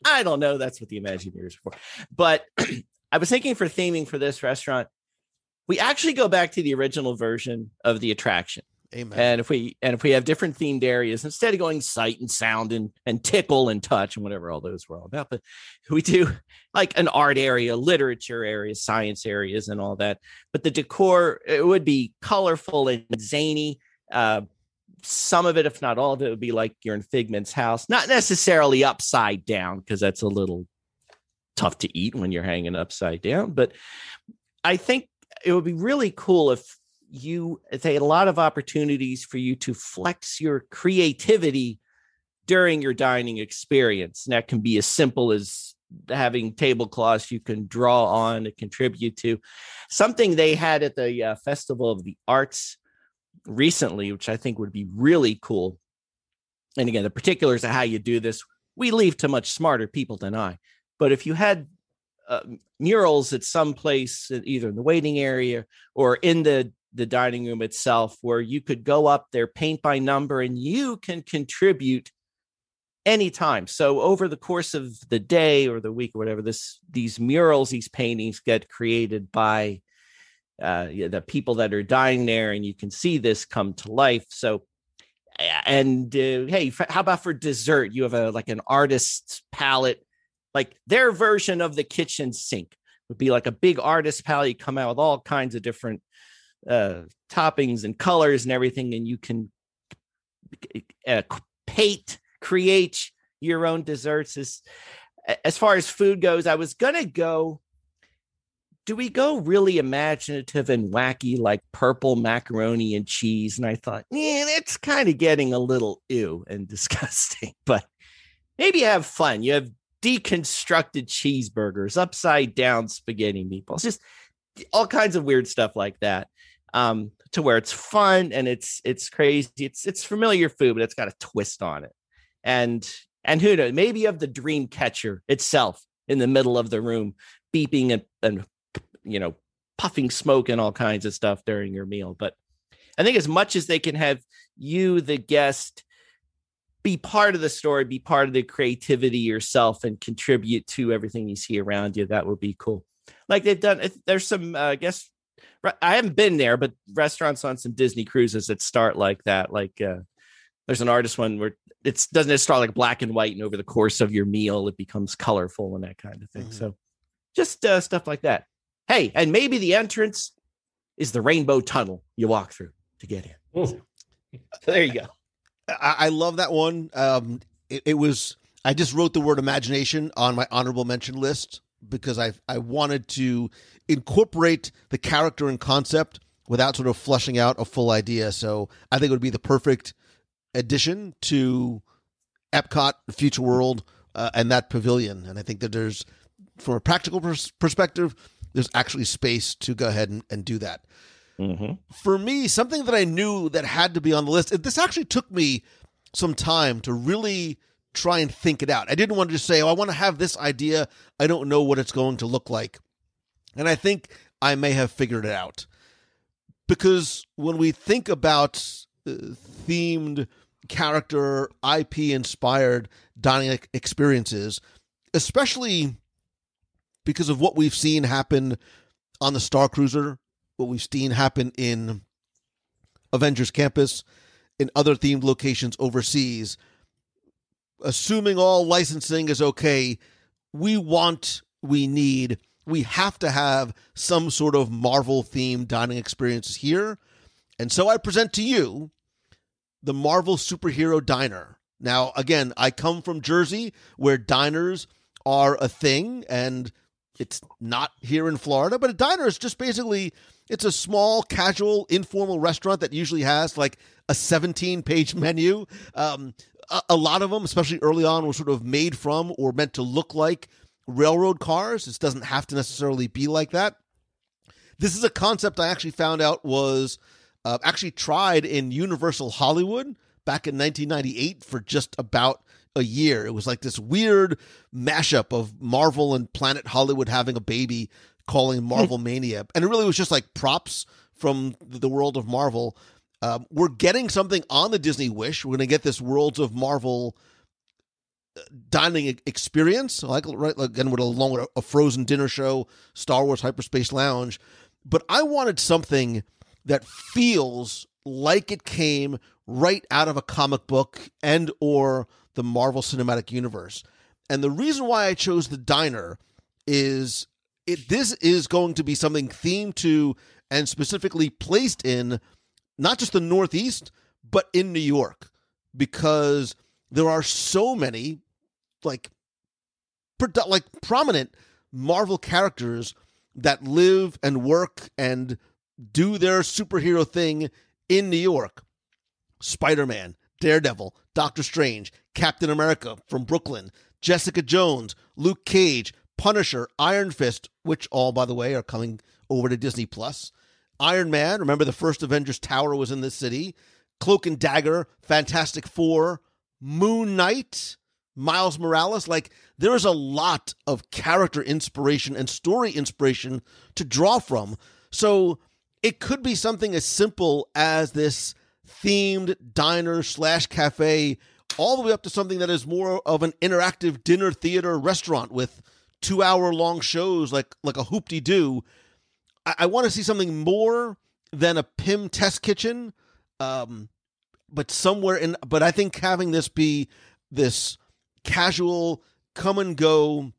I don't know. That's what the Imagineers are for. But I was thinking for theming for this restaurant, we actually go back to the original version of the attraction. Amen. And if we have different themed areas, instead of going sight and sound and tickle and touch and whatever all those were all about, but we do like an art area, literature areas, science areas, and all that. But the decor, it would be colorful and zany. Some of it, if not all of it, would be like you're in Figment's house, not necessarily upside down, because that's a little tough to eat when you're hanging upside down. But I think it would be really cool if they had a lot of opportunities for you to flex your creativity during your dining experience. And that can be as simple as having tablecloths you can draw on to contribute to. Something they had at the Festival of the Arts recently, which I think would be really cool. And again, the particulars of how you do this, we leave to much smarter people than I. But if you had murals at some place, either in the waiting area or in the dining room itself, where you could go up there, paint by number, and you can contribute anytime. So over the course of the day or the week or whatever, these murals, these paintings get created by the people that are dining there, and you can see this come to life. So, and hey, how about for dessert? You have an artist's palette, like their version of the kitchen sink would be like a big artist palette. You come out with all kinds of different toppings and colors and everything, and you can create your own desserts. As far as food goes, I was gonna go, do we go really imaginative and wacky like purple macaroni and cheese? And I thought, that's kind of getting a little ew and disgusting, but maybe have fun. You have deconstructed cheeseburgers, upside down spaghetti meatballs, just all kinds of weird stuff like that. To where it's fun and it's crazy. It's familiar food, but it's got a twist on it. And who knows, maybe you have the dream catcher itself in the middle of the room, beeping and puffing smoke and all kinds of stuff during your meal. But I think as much as they can have you, the guest, be part of the story, be part of the creativity yourself, and contribute to everything you see around you, that would be cool. Like they've done, there's some, I haven't been there, but restaurants on some Disney cruises that start like that. Like there's an artist one where doesn't start like black and white, and over the course of your meal, it becomes colorful and that kind of thing. Mm-hmm. So just stuff like that. Hey, and maybe the entrance is the rainbow tunnel you walk through to get in. So there you go. I love that one. I just wrote the word imagination on my honorable mention list because I wanted to incorporate the character and concept without sort of fleshing out a full idea. So I think it would be the perfect addition to Epcot, Future World, and that pavilion. And I think that there's, from a practical perspective, there's actually space to go ahead and do that. Mm-hmm. For me, something that I knew that had to be on the list, this actually took me some time to really try and think it out. I didn't want to just say, I want to have this idea. I don't know what it's going to look like. And I think I may have figured it out. Because when we think about themed character, IP-inspired dining experiences, especially because of what we've seen happen on the Star Cruiser, what we've seen happen in Avengers Campus, in other themed locations overseas, assuming all licensing is okay, we have to have some sort of Marvel-themed dining experiences here. And so I present to you the Marvel Superhero Diner. Now, again, I come from Jersey, where diners are a thing, and it's not here in Florida, but a diner is just basically, it's a small, casual, informal restaurant that usually has like a 17-page menu. A lot of them, especially early on, were sort of made from or meant to look like railroad cars. This doesn't have to necessarily be like that. This is a concept I actually found out was actually tried in Universal Hollywood back in 1998 for just about a year. It was like this weird mashup of Marvel and Planet Hollywood having a baby, calling Marvel Mania. And it really was just like props from the world of Marvel. We're getting something on the Disney Wish. We're going to get this Worlds of Marvel dining experience, again, along with a Frozen dinner show, Star Wars Hyperspace Lounge. But I wanted something that feels like it came right out of a comic book and or the Marvel Cinematic Universe. And the reason why I chose the diner is this is going to be something themed to and specifically placed in not just the Northeast, but in New York, because there are so many like prominent Marvel characters that live and work and do their superhero thing in New York. Spider-Man, Daredevil, Doctor Strange, Captain America from Brooklyn, Jessica Jones, Luke Cage, Punisher, Iron Fist, which all, by the way, are coming over to Disney+. Iron Man, remember the first Avengers Tower was in this city. Cloak and Dagger, Fantastic Four, Moon Knight, Miles Morales. Like, there is a lot of character inspiration and story inspiration to draw from. So it could be something as simple as this themed diner / cafe, all the way up to something that is more of an interactive dinner theater restaurant with 2-hour-long shows like a hoop-de-doo. I want to see something more than a PIM test kitchen, but somewhere in. But I think having this be this casual, come and go,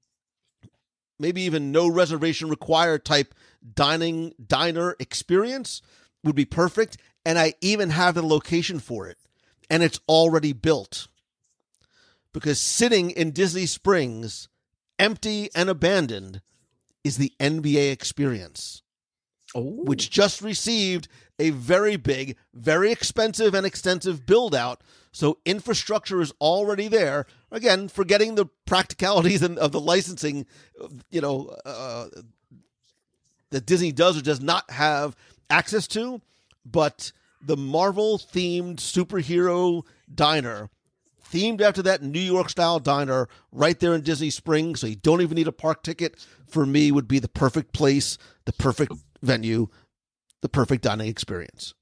maybe even no reservation required type diner experience would be perfect. And I even have the location for it, and it's already built. Because sitting in Disney Springs, empty and abandoned, is the NBA experience. Which just received a very big, very expensive and extensive build out. So infrastructure is already there. Again, forgetting the practicalities of the licensing, that Disney does or does not have access to. But the Marvel themed superhero diner, themed after that New York style diner right there in Disney Springs, so you don't even need a park ticket, for me would be the perfect place, the perfect venue, the perfect dining experience.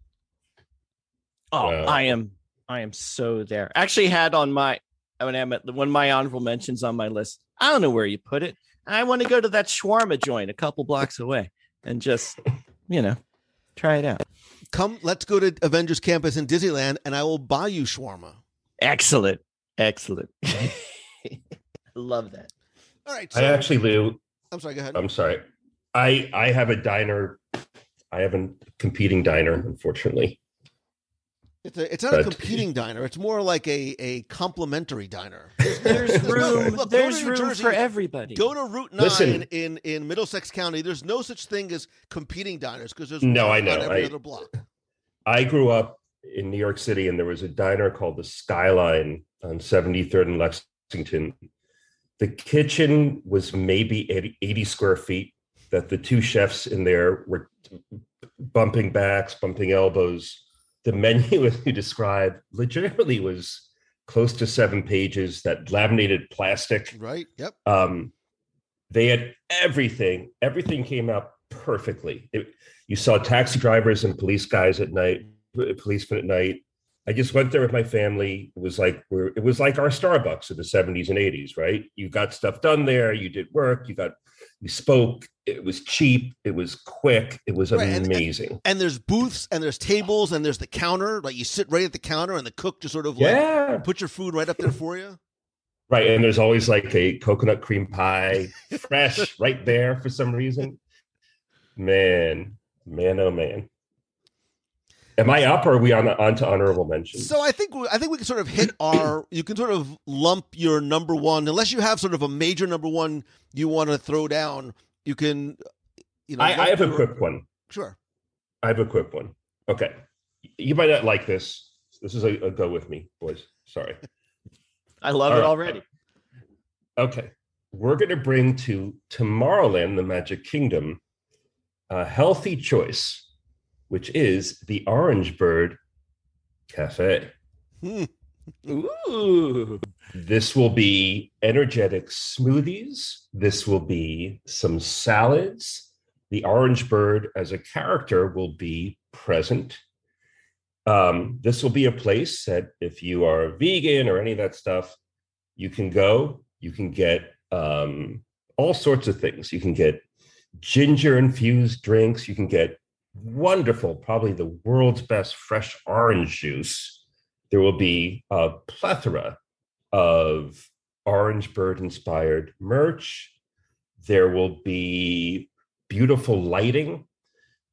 Oh, wow. I am so there. Actually had on my, one of my honorable mentions on my list. I don't know where you put it. I want to go to that shawarma joint a couple blocks away and just, try it out. Come, let's go to Avengers Campus in Disneyland and I will buy you shawarma. Excellent. I love that. All right. So, I actually, Lou. I'm sorry, go ahead. I'm sorry. I have a diner. I have a competing diner, unfortunately. It's not a competing diner. It's more like a complimentary diner. There's room. There's room for everybody. Go to Route 9 in Middlesex County. There's no such thing as competing diners because there's no. I know. On every other block. I grew up in New York City, and there was a diner called the Skyline on 73rd and Lexington. The kitchen was maybe 80 square feet. That the two chefs in there were bumping backs, bumping elbows. The menu, as you described, legitimately was close to 7 pages, that laminated plastic. Right, yep. They had everything. Everything came out perfectly. You saw taxi drivers and policemen at night. I just went there with my family. It was like our Starbucks of the 70s and 80s, right? You got stuff done there. You did work. You spoke. It was cheap. It was quick. It was amazing. And there's booths and there's tables and there's the counter. Like you sit right at the counter and the cook just sort of put your food right up there for you. Right. And there's always like a coconut cream pie, fresh right there for some reason. Man, oh man. Am I up or are we on to honorable mentions? So I think we can sort of hit you can sort of lump your number one, unless you have sort of a major number one you want to throw down. You can, I have a quick one. Sure. I have a quick one. Okay. You might not like this. This is a go with me, boys. Sorry. I love it already. Okay. We're going to bring to Tomorrowland, the Magic Kingdom, a healthy choice, which is the Orange Bird Cafe. Ooh. This will be energetic smoothies. This will be some salads. The orange bird as a character will be present. This will be a place that if you are vegan or any of that stuff, you can go. You can get all sorts of things. You can get ginger infused drinks. You can get wonderful, probably the world's best fresh orange juice. There will be a plethora of orange bird inspired merch. There will be beautiful lighting.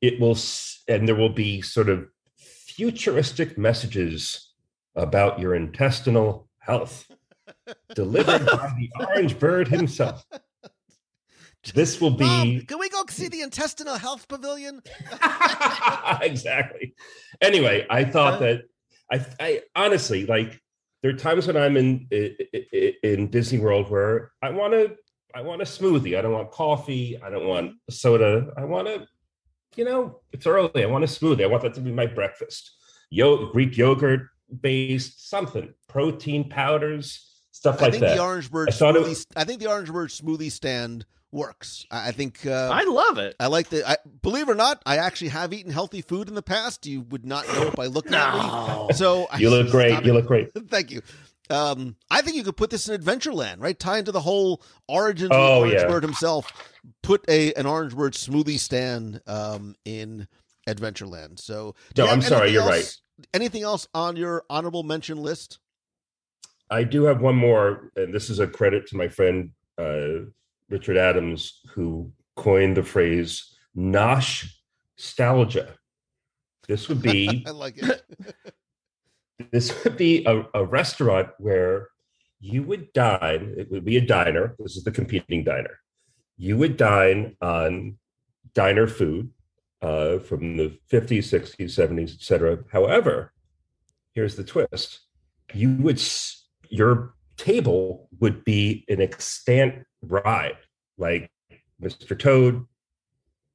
And there will be sort of futuristic messages about your intestinal health delivered by the orange bird himself. This will be. Mom, can we go see the intestinal health pavilion? Exactly. Anyway, I thought that I honestly, like, there are times when I'm in Disney World where I want a smoothie. I don't want coffee. I don't want soda. I want to, it's early. I want a smoothie. I want that to be my breakfast. Greek yogurt based something, protein powders, stuff like that. I think the orange bird smoothie stand works. I think I love it. I like believe it or not, I actually have eaten healthy food in the past. You would not know it by looking at me. So you look great. You look great. Thank you. I think you could put this in Adventureland, right? Tie into the whole origins of the orange bird himself. Put an orange bird smoothie stand in Adventureland. So no, I'm sorry, you're right. Anything else on your honorable mention list? I do have one more, and this is a credit to my friend Richard Adams, who coined the phrase "nosh-stalgia." This would be I like it. This would be a restaurant where you would dine. It would be a diner. This is the competing diner. You would dine on diner food from the 50s, 60s, 70s, etc. However, here's the twist. Your table would be an extant ride, like Mr. Toad,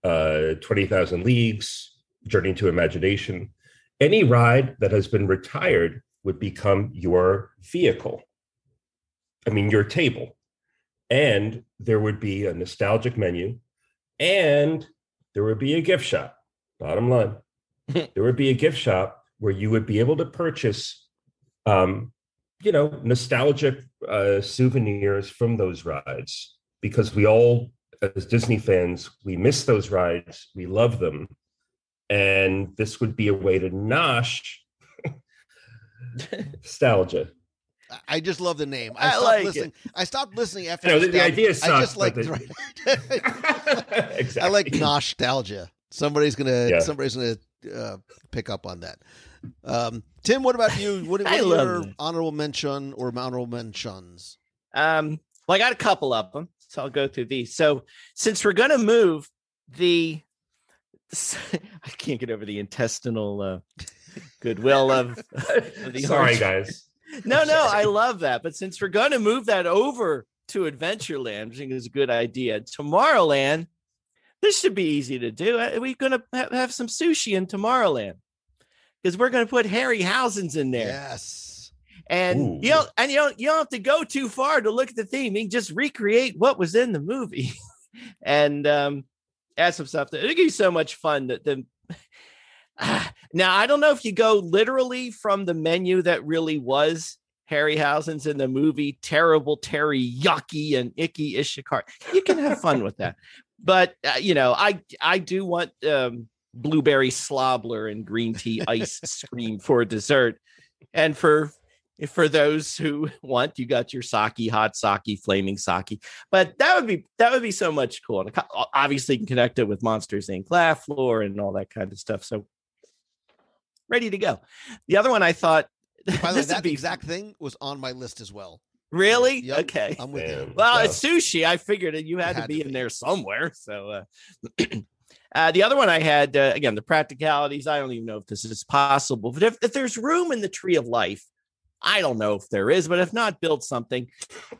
20,000 Leagues, Journey to Imagination. Any ride that has been retired would become your vehicle. I mean, your table. And there would be a nostalgic menu, and there would be a gift shop. Bottom line, there would be a gift shop where you would be able to purchase, nostalgic souvenirs from those rides, because we all, as Disney fans, we miss those rides. We love them. And this would be a way to nosh nostalgia. I just love the name. I stopped listening after the idea sucks. I just like exactly. I like nostalgia. Somebody's gonna pick up on that. Tim, what about you? What are your honorable mention or honorable mentions? Well, I got a couple of them, so I'll go through these. So since we're gonna move I can't get over the intestinal goodwill of the Sorry, guys. No, I love that. But since we're going to move that over to Adventureland, I think it's a good idea. Tomorrowland, this should be easy to do. We're going to have some sushi in Tomorrowland because we're going to put Harryhausen's in there. Yes. And you don't have to go too far to look at the theme. You can just recreate what was in the movie and add some stuff. It'll give you so much fun now, I don't know if you go literally from the menu that really was Harryhausen's in the movie, Terrible Terry, Yucky, and Icky Ishikar. You can have fun with that. But, I do want blueberry slobber and green tea ice cream for dessert. And for those who want, you got your sake, hot sake, flaming sake. But that would be so much cool. Obviously, you can connect it with Monsters Inc. Laugh Floor and all that kind of stuff. So ready to go. The other one I thought, by the way, that exact thing was on my list as well. Really? Yep, okay. I'm with you. Well, it's sushi. I figured that you had to be in there somewhere. So the other one I had, again, the practicalities. I don't even know if this is possible. But if there's room in the Tree of Life, I don't know if there is, but if not, build something.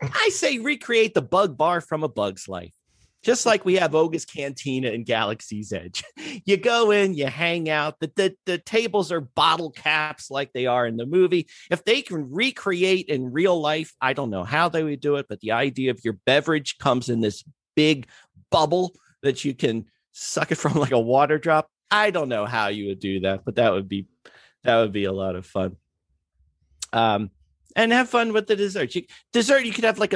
I say recreate the Bug Bar from A Bug's Life. Just like we have Oga's Cantina in Galaxy's Edge. You go in, you hang out. The tables are bottle caps like they are in the movie. If they can recreate in real life, I don't know how they would do it, but the idea of your beverage comes in this big bubble that you can suck it from like a water drop. I don't know how you would do that, but that would be a lot of fun. And have fun with the dessert. You could have like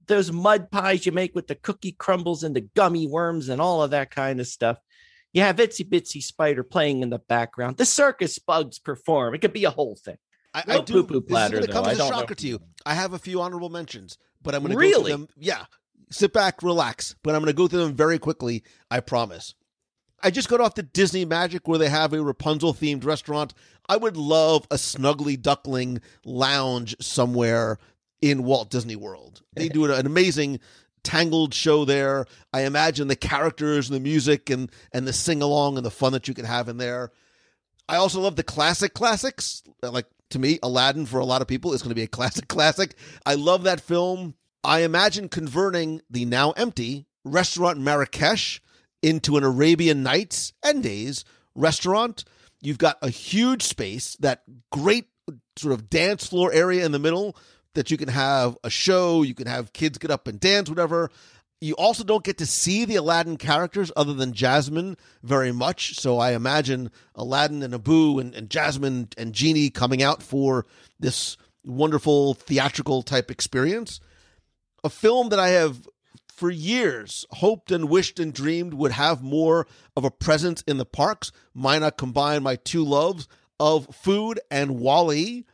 those mud pies you make with the cookie crumbles and the gummy worms and all of that kind of stuff. You have Itsy Bitsy Spider playing in the background. The circus bugs perform. It could be a whole thing. I do. Poo-poo platter, this is going to come as a shocker to you. I have a few honorable mentions, but I'm going to go through them. Yeah. Sit back, relax, but I'm going to go through them very quickly, I promise. I just got off the Disney Magic where they have a Rapunzel-themed restaurant. I would love a Snuggly Duckling lounge somewhere in Walt Disney World. They do an amazing Tangled show there. I imagine the characters and the music and the sing-along and the fun that you could have in there. I also love the classics. Like, to me, Aladdin, for a lot of people, is going to be a classic. I love that film. I imagine converting the now empty restaurant Marrakesh into an Arabian Nights and Days restaurant. You've got a huge space, that great sort of dance floor area in the middle that you can have a show, you can have kids get up and dance, whatever. You also don't get to see the Aladdin characters other than Jasmine very much. So I imagine Aladdin and Abu and Jasmine and Genie coming out for this wonderful theatrical type experience. A film that I have for years hoped and wished and dreamed would have more of a presence in the parks. Might not combine my two loves of food and WALL-E.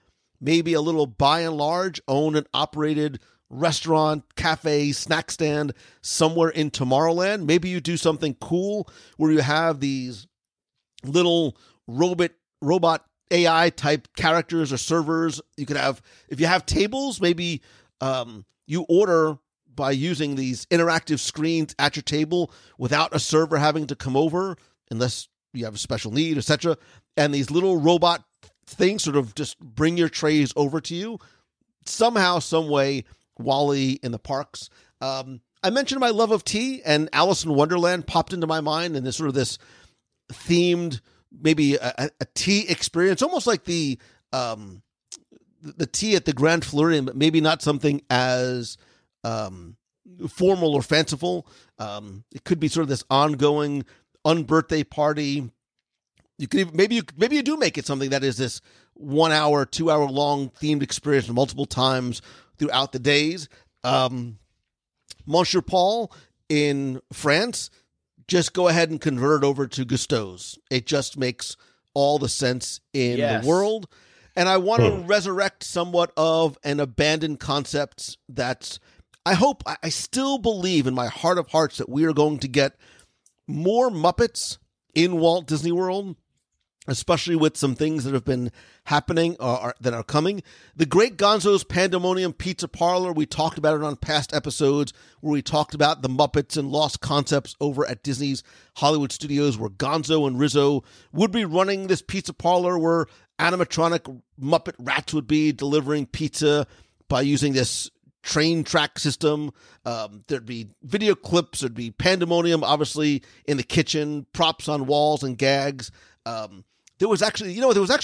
Maybe a little by and large owned and operated restaurant, cafe, snack stand somewhere in Tomorrowland. Maybe you do something cool where you have these little robot AI type characters or servers. You could have, if you have tables, maybe you order by using these interactive screens at your table without a server having to come over, unless you have a special need, etc. And these little robot things sort of just bring your trays over to you. Somehow, some way, WALL-E in the parks. I mentioned my love of tea, and Alice in Wonderland popped into my mind, and this sort of this themed, maybe a tea experience, almost like the tea at the Grand Floridian, but maybe not something as formal or fanciful. It could be sort of this ongoing unbirthday party. You could even, maybe you do make it something that is this 1 hour, 2 hour long themed experience multiple times throughout the days. Monsieur Paul in France, just go ahead and convert it over to Gusteau's. It just makes all the sense in the world. And I want to resurrect somewhat of an abandoned concept that's, I still believe in my heart of hearts that we are going to get more Muppets in Walt Disney World, especially with some things that have been happening that are coming. The Great Gonzo's Pandemonium Pizza Parlor, we talked about it on past episodes where we talked about the Muppets and lost concepts over at Disney's Hollywood Studios, where Gonzo and Rizzo would be running this pizza parlor where animatronic Muppet rats would be delivering pizza by using this train track system. There'd be video clips, there'd be pandemonium, obviously, in the kitchen, props on walls and gags. There was actually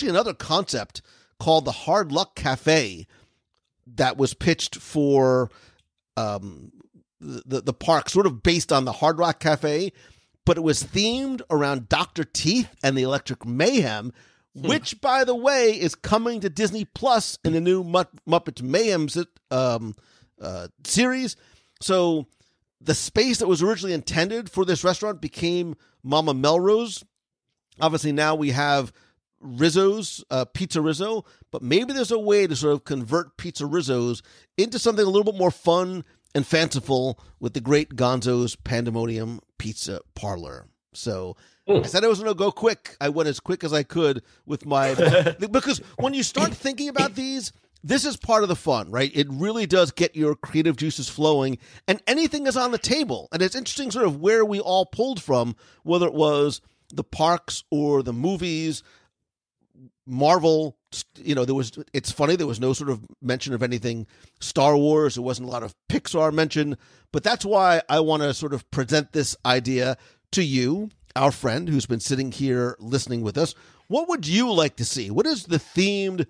another concept called the Hard Luck Cafe that was pitched for the park, sort of based on the Hard Rock Cafe, but it was themed around Dr. Teeth and the Electric Mayhem, which, by the way, is coming to Disney Plus in the new Muppet Mayhem series. So the space that was originally intended for this restaurant became Mama Melrose. Obviously, now we have Rizzo's, Pizza Rizzo, but maybe there's a way to sort of convert Pizza Rizzo's into something a little bit more fun and fanciful with the Great Gonzo's Pandemonium Pizza Parlor. So I said I was going to go quick. I went as quick as I could with my... because when you start thinking about these, this is part of the fun, right? It really does get your creative juices flowing, and anything is on the table. And it's interesting sort of where we all pulled from, whether it was the parks or the movies. Marvel, it's funny, there was no sort of mention of anything Star Wars. There wasn't a lot of Pixar mention, but that's why I want to sort of present this idea to you, our friend who's been sitting here listening with us. What would you like to see? What is the themed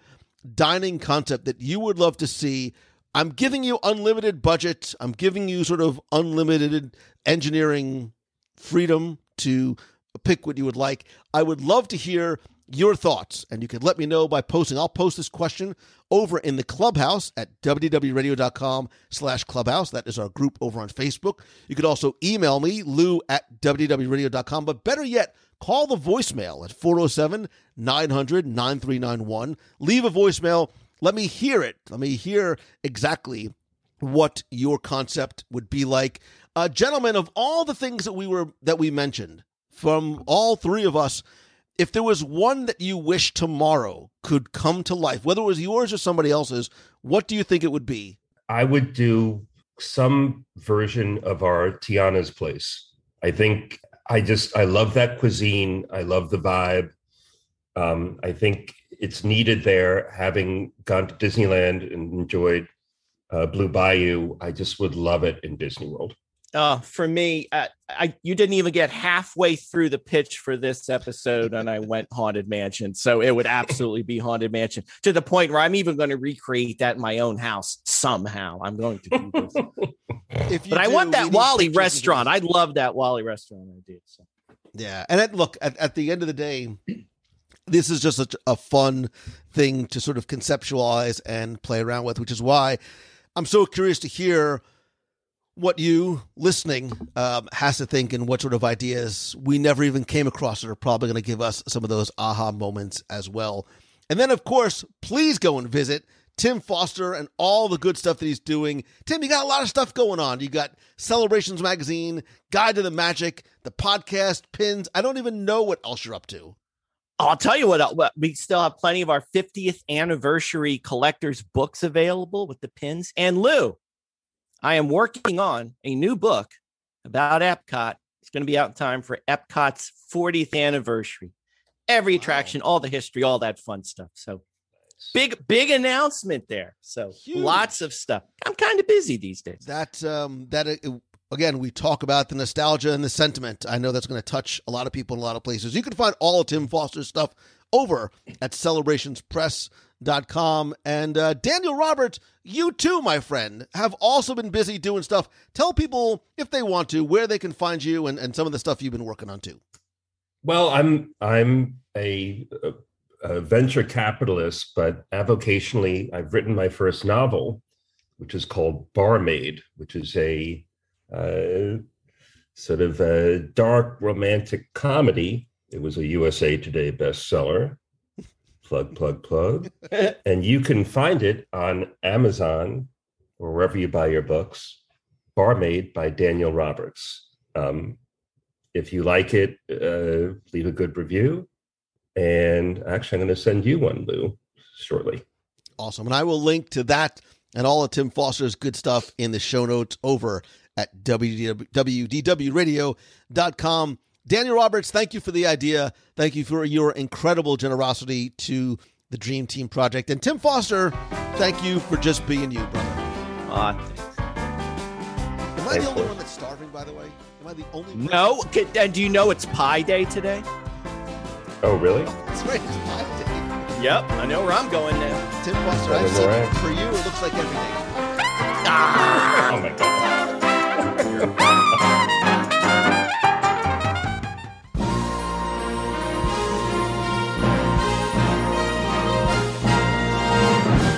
dining concept that you would love to see? I'm giving you unlimited budget. I'm giving you sort of unlimited engineering freedom to pick what you would like. I would love to hear your thoughts, and you can let me know by posting. I'll post this question over in the Clubhouse at wdwradio.com/clubhouse. That is our group over on Facebook. You could also email me, lou@wdwradio.com, but better yet, call the voicemail at 407-900-9391. Leave a voicemail. Let me hear it. Let me hear exactly what your concept would be like. Gentlemen, of all the things that we mentioned, from all three of us, if there was one that you wish tomorrow could come to life, whether it was yours or somebody else's, what do you think it would be? I would do some version of our Tiana's place. I think I love that cuisine. I love the vibe. I think it's needed there. Having gone to Disneyland and enjoyed Blue Bayou, I just would love it in Disney World. For me, you didn't even get halfway through the pitch for this episode, and I went Haunted Mansion. So it would absolutely be Haunted Mansion, to the point where I'm even going to recreate that in my own house somehow. I'm going to do this. But I want that Wally restaurant. I love that Wally restaurant idea. So. Yeah, and at the end of the day, this is just such a fun thing to sort of conceptualize and play around with, which is why I'm so curious to hear what you listening has to think, and what sort of ideas we never even came across that are probably going to give us some of those aha moments as well. And then, of course, please go and visit Tim Foster and all the good stuff that he's doing. Tim, you got a lot of stuff going on. You got Celebrations Magazine, Guide to the Magic, the podcast, pins. I don't even know what else you're up to. I'll tell you what, we still have plenty of our 50th anniversary collector's books available with the pins. And Lou, I am working on a new book about Epcot. It's going to be out in time for Epcot's 40th anniversary. Every attraction, all the history, all that fun stuff. So big announcement there. So huge. Lots of stuff. I'm kind of busy these days. Again, we talk about the nostalgia and the sentiment. I know that's going to touch a lot of people in a lot of places. You can find all of Tim Foster's stuff over at celebrationspress.com. And Daniel Roberts, you too, my friend, have also been busy doing stuff. Tell people, if they want to, where they can find you and some of the stuff you've been working on too. Well, I'm a venture capitalist, but avocationally, I've written my first novel, which is called Barmaid, which is a sort of a dark romantic comedy. It was a USA Today bestseller. Plug. And you can find it on Amazon or wherever you buy your books. Barmaid by Daniel Roberts. If you like it, leave a good review. And actually, I'm going to send you one, Lou, shortly. Awesome. And I will link to that and all of Tim Foster's good stuff in the show notes over at WDWRadio.com. Daniel Roberts, thank you for the idea. Thank you for your incredible generosity to the Dream Team Project. And Tim Foster, thank you for just being you, brother. Thanks. Am I the only one that's starving, by the way? Am I the only person? No. And do you know it's Pie Day today? Oh, really? That's right. It's Pie Day. Yep. I know where I'm going now. Tim Foster, I've seen it for you. It looks like every day. Oh, my God.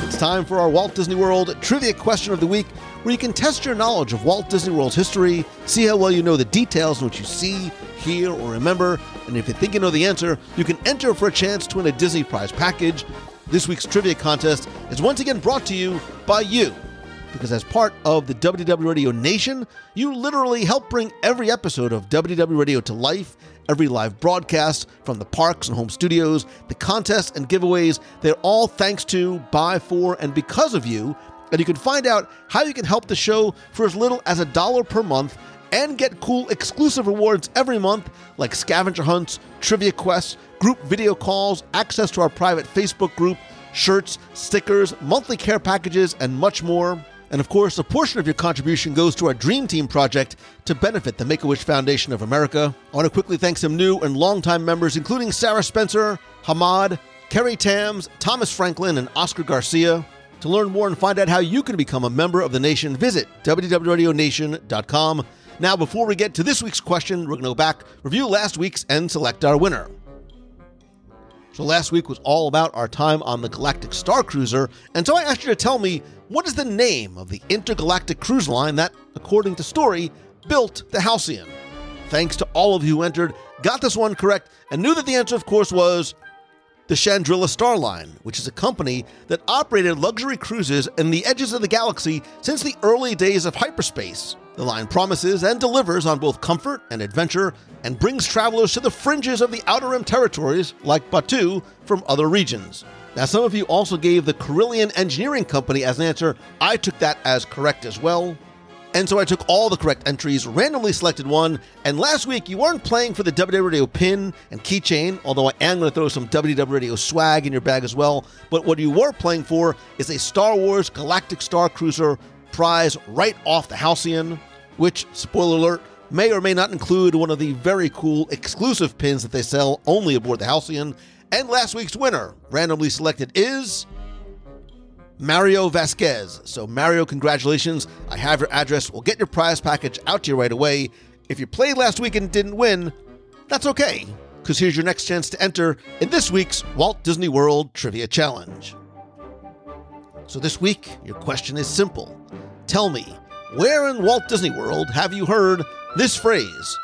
It's time for our Walt Disney World Trivia Question of the Week, where you can test your knowledge of Walt Disney World's history, see how well you know the details in what you see, hear, or remember, and if you think you know the answer, you can enter for a chance to win a Disney Prize package. This week's trivia contest is once again brought to you by you, because as part of the WDW Radio Nation, you literally help bring every episode of WDW Radio to life. Every live broadcast from the parks and home studios, the contests and giveaways, they're all thanks to, by, for, and because of you. And you can find out how you can help the show for as little as $1 per month and get cool exclusive rewards every month, like scavenger hunts, trivia quests, group video calls, access to our private Facebook group, shirts, stickers, monthly care packages, and much more. And of course, a portion of your contribution goes to our Dream Team project to benefit the Make-A-Wish Foundation of America. I want to quickly thank some new and longtime members, including Sarah Spencer, Hamad, Kerry Tams, Thomas Franklin, and Oscar Garcia. To learn more and find out how you can become a member of the nation, visit WDWRadioNation.com. Now, before we get to this week's question, we're going to go back, review last week's, and select our winner. So last week was all about our time on the Galactic Star Cruiser, and so I asked you to tell me, what is the name of the intergalactic cruise line that, according to story, built the Halcyon? Thanks to all of you who entered, got this one correct, and knew that the answer, of course, was the Chandrila Star Line, which is a company that operated luxury cruises in the edges of the galaxy since the early days of hyperspace. The line promises and delivers on both comfort and adventure, and brings travelers to the fringes of the Outer Rim territories, like Batuu, from other regions. Now, some of you also gave the Carillion Engineering Company as an answer. I took that as correct as well. And so I took all the correct entries, randomly selected one, and last week you weren't playing for the WDW Radio pin and keychain, although I am going to throw some WDW Radio swag in your bag as well, but what you were playing for is a Star Wars Galactic Star Cruiser prize right off the Halcyon, which, spoiler alert, may or may not include one of the very cool exclusive pins that they sell only aboard the Halcyon. And last week's winner, randomly selected, is Mario Vasquez. So Mario, congratulations. I have your address. We'll get your prize package out to you right away. If you played last week and didn't win, that's okay, because here's your next chance to enter in this week's Walt Disney World Trivia Challenge. So this week, your question is simple. Tell me, where in Walt Disney World have you heard this phrase?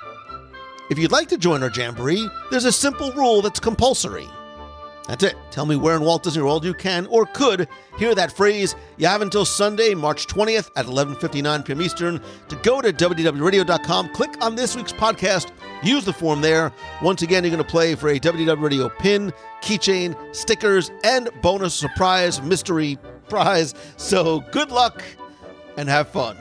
If you'd like to join our jamboree, there's a simple rule that's compulsory. That's it. Tell me where in Walt Disney World you can or could hear that phrase. You have until Sunday, March 20th at 11:59 p.m. Eastern to go to WDWRadio.com, click on this week's podcast, use the form there. Once again, you're going to play for a WDW Radio pin, keychain, stickers, and bonus surprise mystery prize. So good luck and have fun.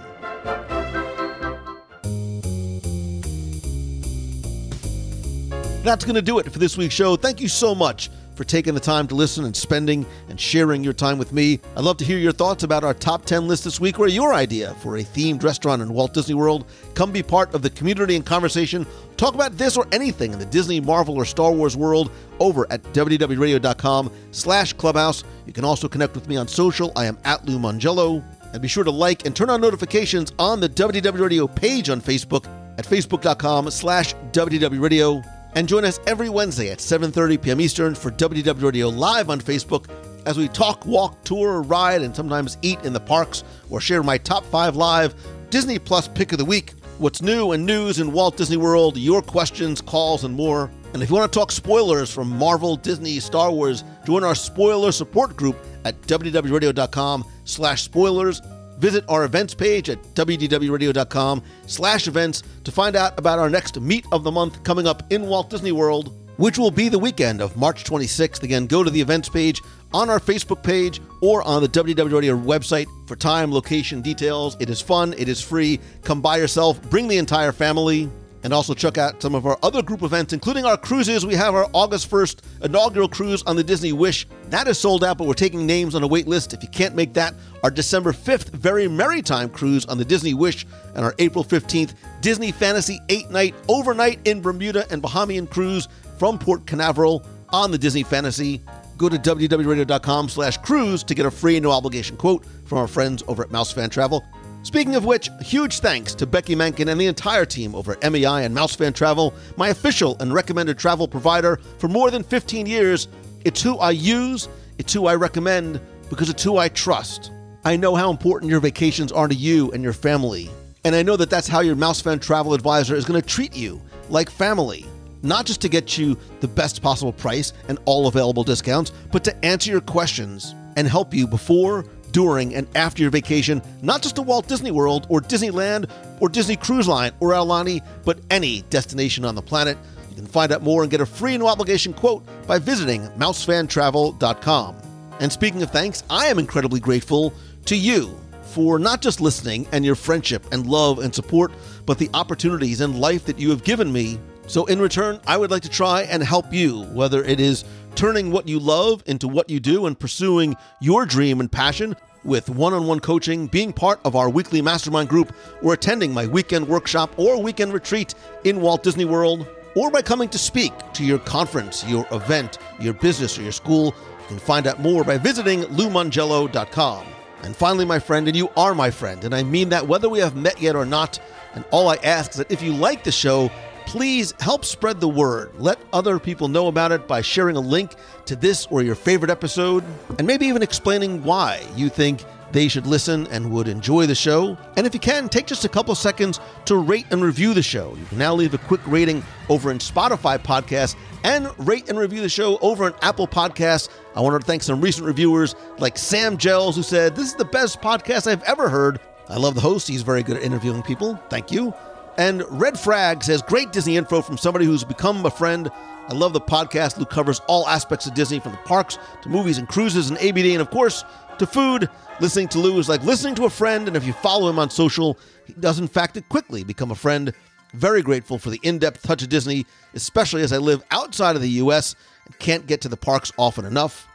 That's going to do it for this week's show. Thank you so much for taking the time to listen and spending and sharing your time with me. I'd love to hear your thoughts about our top 10 list this week or your idea for a themed restaurant in Walt Disney World. Come be part of the community and conversation. Talk about this or anything in the Disney, Marvel, or Star Wars world over at WDWRadio.com/clubhouse. You can also connect with me on social. I am at Lou Mongello. And be sure to like and turn on notifications on the WDW Radio page on Facebook at facebook.com/WDW Radio. And join us every Wednesday at 7:30 p.m. Eastern for WDW Radio Live on Facebook as we talk, walk, tour, ride, and sometimes eat in the parks or share my top 5 live Disney Plus pick of the week, what's new and news in Walt Disney World, your questions, calls, and more. And if you want to talk spoilers from Marvel, Disney, Star Wars, join our spoiler support group at WDWRadio.com/spoilers. Visit our events page at WDWRadio.com/events to find out about our next Meet of the Month coming up in Walt Disney World, which will be the weekend of March 26th. Again, go to the events page on our Facebook page or on the WDW Radio website for time, location, details. It is fun. It is free. Come by yourself. Bring the entire family. And also check out some of our other group events, including our cruises. We have our August 1st inaugural cruise on the Disney Wish. That is sold out, but we're taking names on a wait list. If you can't make that, our December 5th Very Merry Time cruise on the Disney Wish, and our April 15th Disney Fantasy 8-night overnight in Bermuda and Bahamian cruise from Port Canaveral on the Disney Fantasy. Go to WDWRadio.com/cruise to get a free no obligation quote from our friends over at Mouse Fan Travel. Speaking of which, huge thanks to Becky Menken and the entire team over at MEI and Mousefan Travel, my official and recommended travel provider for more than 15 years. It's who I use, it's who I recommend, because it's who I trust. I know how important your vacations are to you and your family, and I know that that's how your Mousefan Travel advisor is going to treat you, like family. Not just to get you the best possible price and all available discounts, but to answer your questions and help you before, during, and after your vacation, not just to Walt Disney World or Disneyland or Disney Cruise Line or Aulani, but any destination on the planet. You can find out more and get a free no obligation quote by visiting mousefantravel.com. And speaking of thanks, I am incredibly grateful to you for not just listening and your friendship and love and support, but the opportunities in life that you have given me So in return, I would like to try and help you, whether it is turning what you love into what you do and pursuing your dream and passion with one-on-one coaching, being part of our weekly mastermind group, or attending my weekend workshop or weekend retreat in Walt Disney World, or by coming to speak to your conference, your event, your business, or your school. You can find out more by visiting LouMongello.com. And finally, my friend, and you are my friend, and I mean that whether we have met yet or not, and all I ask is that if you like the show, please help spread the word. Let other people know about it by sharing a link to this or your favorite episode, and maybe even explaining why you think they should listen and would enjoy the show. And if you can, take just a couple seconds to rate and review the show. You can now leave a quick rating over in Spotify podcasts and rate and review the show over in Apple Podcasts. I want to thank some recent reviewers like Sam Gels, who said, "This is the best podcast I've ever heard. I love the host. He's very good at interviewing people. Thank you." And Red Frag says, "Great Disney info from somebody who's become a friend. I love the podcast. Lou covers all aspects of Disney, from the parks to movies and cruises and ABD, and of course, to food. Listening to Lou is like listening to a friend, and if you follow him on social, he does in fact quickly become a friend. Very grateful for the in-depth touch of Disney, especially as I live outside of the U.S. and can't get to the parks often enough."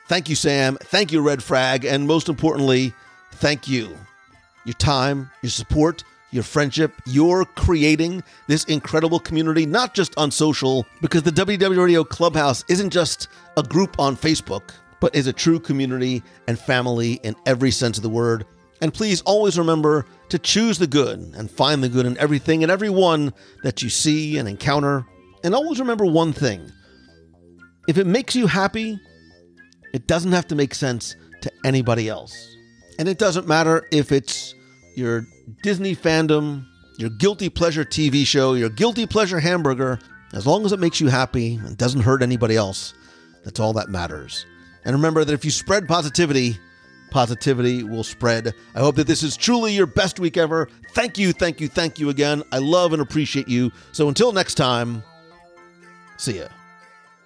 Thank you, Sam. Thank you, Red Frag. And most importantly, thank you. Your time, your support, your friendship. You're creating this incredible community, not just on social, because the WDW Radio Clubhouse isn't just a group on Facebook, but is a true community and family in every sense of the word. And please always remember to choose the good and find the good in everything and everyone that you see and encounter. And always remember one thing. If it makes you happy, it doesn't have to make sense to anybody else. And it doesn't matter if it's your Disney fandom, your guilty pleasure TV show, your guilty pleasure hamburger. As long as it makes you happy and doesn't hurt anybody else, that's all that matters. And remember that if you spread positivity, positivity will spread. I hope that this is truly your best week ever. Thank you, thank you, thank you again. I love and appreciate you. So until next time, see ya.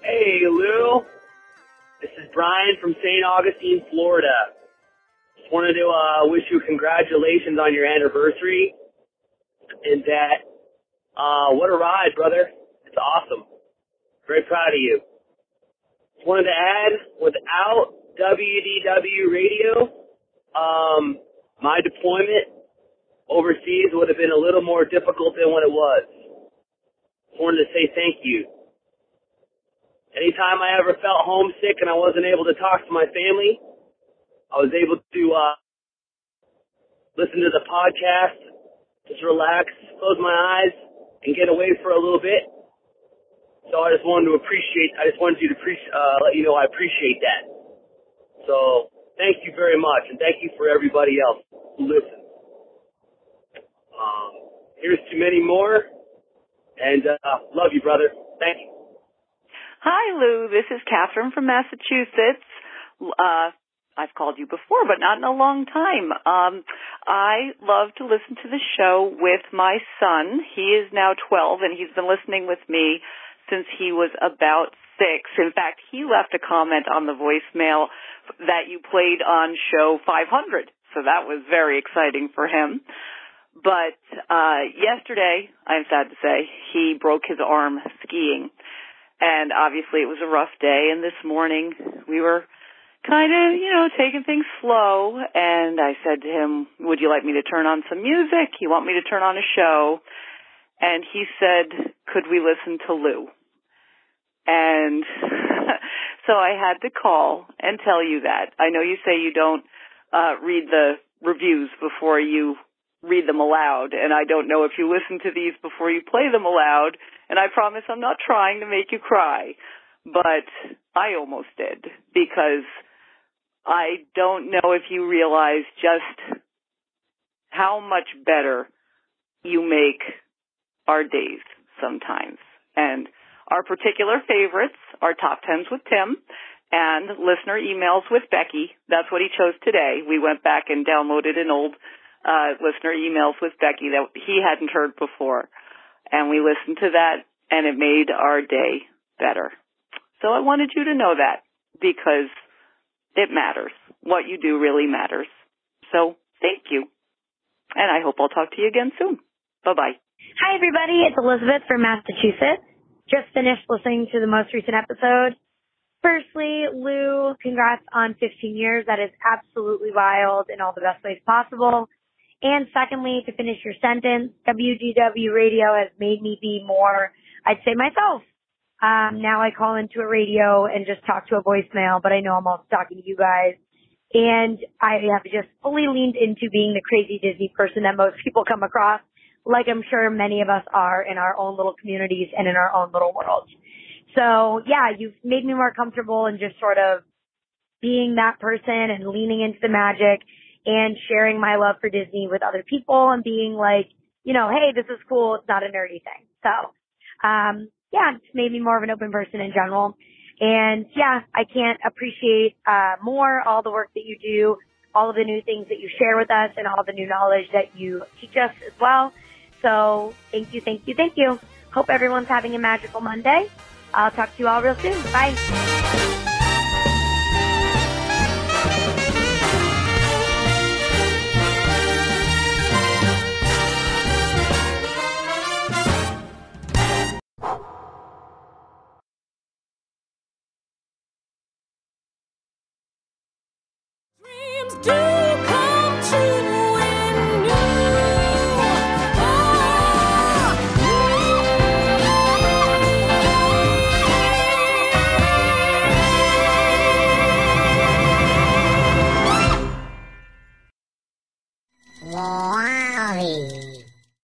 Hey, Lou. This is Brian from St. Augustine, Florida. Just wanted to wish you congratulations on your anniversary. And that, what a ride, brother. It's awesome. Very proud of you. Just wanted to add, without WDW Radio, my deployment overseas would have been a little more difficult than what it was. Just wanted to say thank you. Anytime I ever felt homesick and I wasn't able to talk to my family, I was able to listen to the podcast, just relax, close my eyes, and get away for a little bit. So I just wanted you to let you know I appreciate that. So thank you very much, and thank you for everybody else who listens. Here's to many more, and love you, brother. Thank you. Hi, Lou. This is Catherine from Massachusetts. I've called you before, but not in a long time. I love to listen to the show with my son. He is now 12, and he's been listening with me since he was about 6. In fact, he left a comment on the voicemail that you played on show 500, so that was very exciting for him. But yesterday, I'm sad to say, he broke his arm skiing. And obviously it was a rough day, and this morning we were kind of, taking things slow, and I said to him, would you like me to turn on some music? You want me to turn on a show? And he said, could we listen to Lou? And so I had to call and tell you that. I know you say you don't read the reviews before you read them aloud, and I don't know if you listen to these before you play them aloud, and I promise I'm not trying to make you cry, but I almost did, because I don't know if you realize just how much better you make our days sometimes. And our particular favorites are Top 10s with Tim and listener emails with Becky. That's what he chose today. We went back and downloaded an old listener emails with Becky that he hadn't heard before. And we listened to that, and it made our day better. So I wanted you to know that, because it matters. What you do really matters. So thank you. And I hope I'll talk to you again soon. Bye-bye. Hi, everybody. It's Elizabeth from Massachusetts. Just finished listening to the most recent episode. Firstly, Lou, congrats on 15 years. That is absolutely wild in all the best ways possible. And secondly, to finish your sentence, WDW Radio has made me be more, I'd say, myself. Now I call into a radio and just talk to a voicemail, but I know I'm also talking to you guys. And I have just fully leaned into being the crazy Disney person that most people come across, like I'm sure many of us are in our own little communities and in our own little worlds. So, yeah, you've made me more comfortable in just sort of being that person and leaning into the magic and sharing my love for Disney with other people and being like, you know, hey, this is cool. It's not a nerdy thing. So, yeah, it's made me more of an open person in general. And, yeah, I can't appreciate more all the work that you do, all of the new things that you share with us, and all the new knowledge that you teach us as well. So thank you, thank you, thank you. Hope everyone's having a magical Monday. I'll talk to you all real soon. Bye. Dreams do come true when you Wow.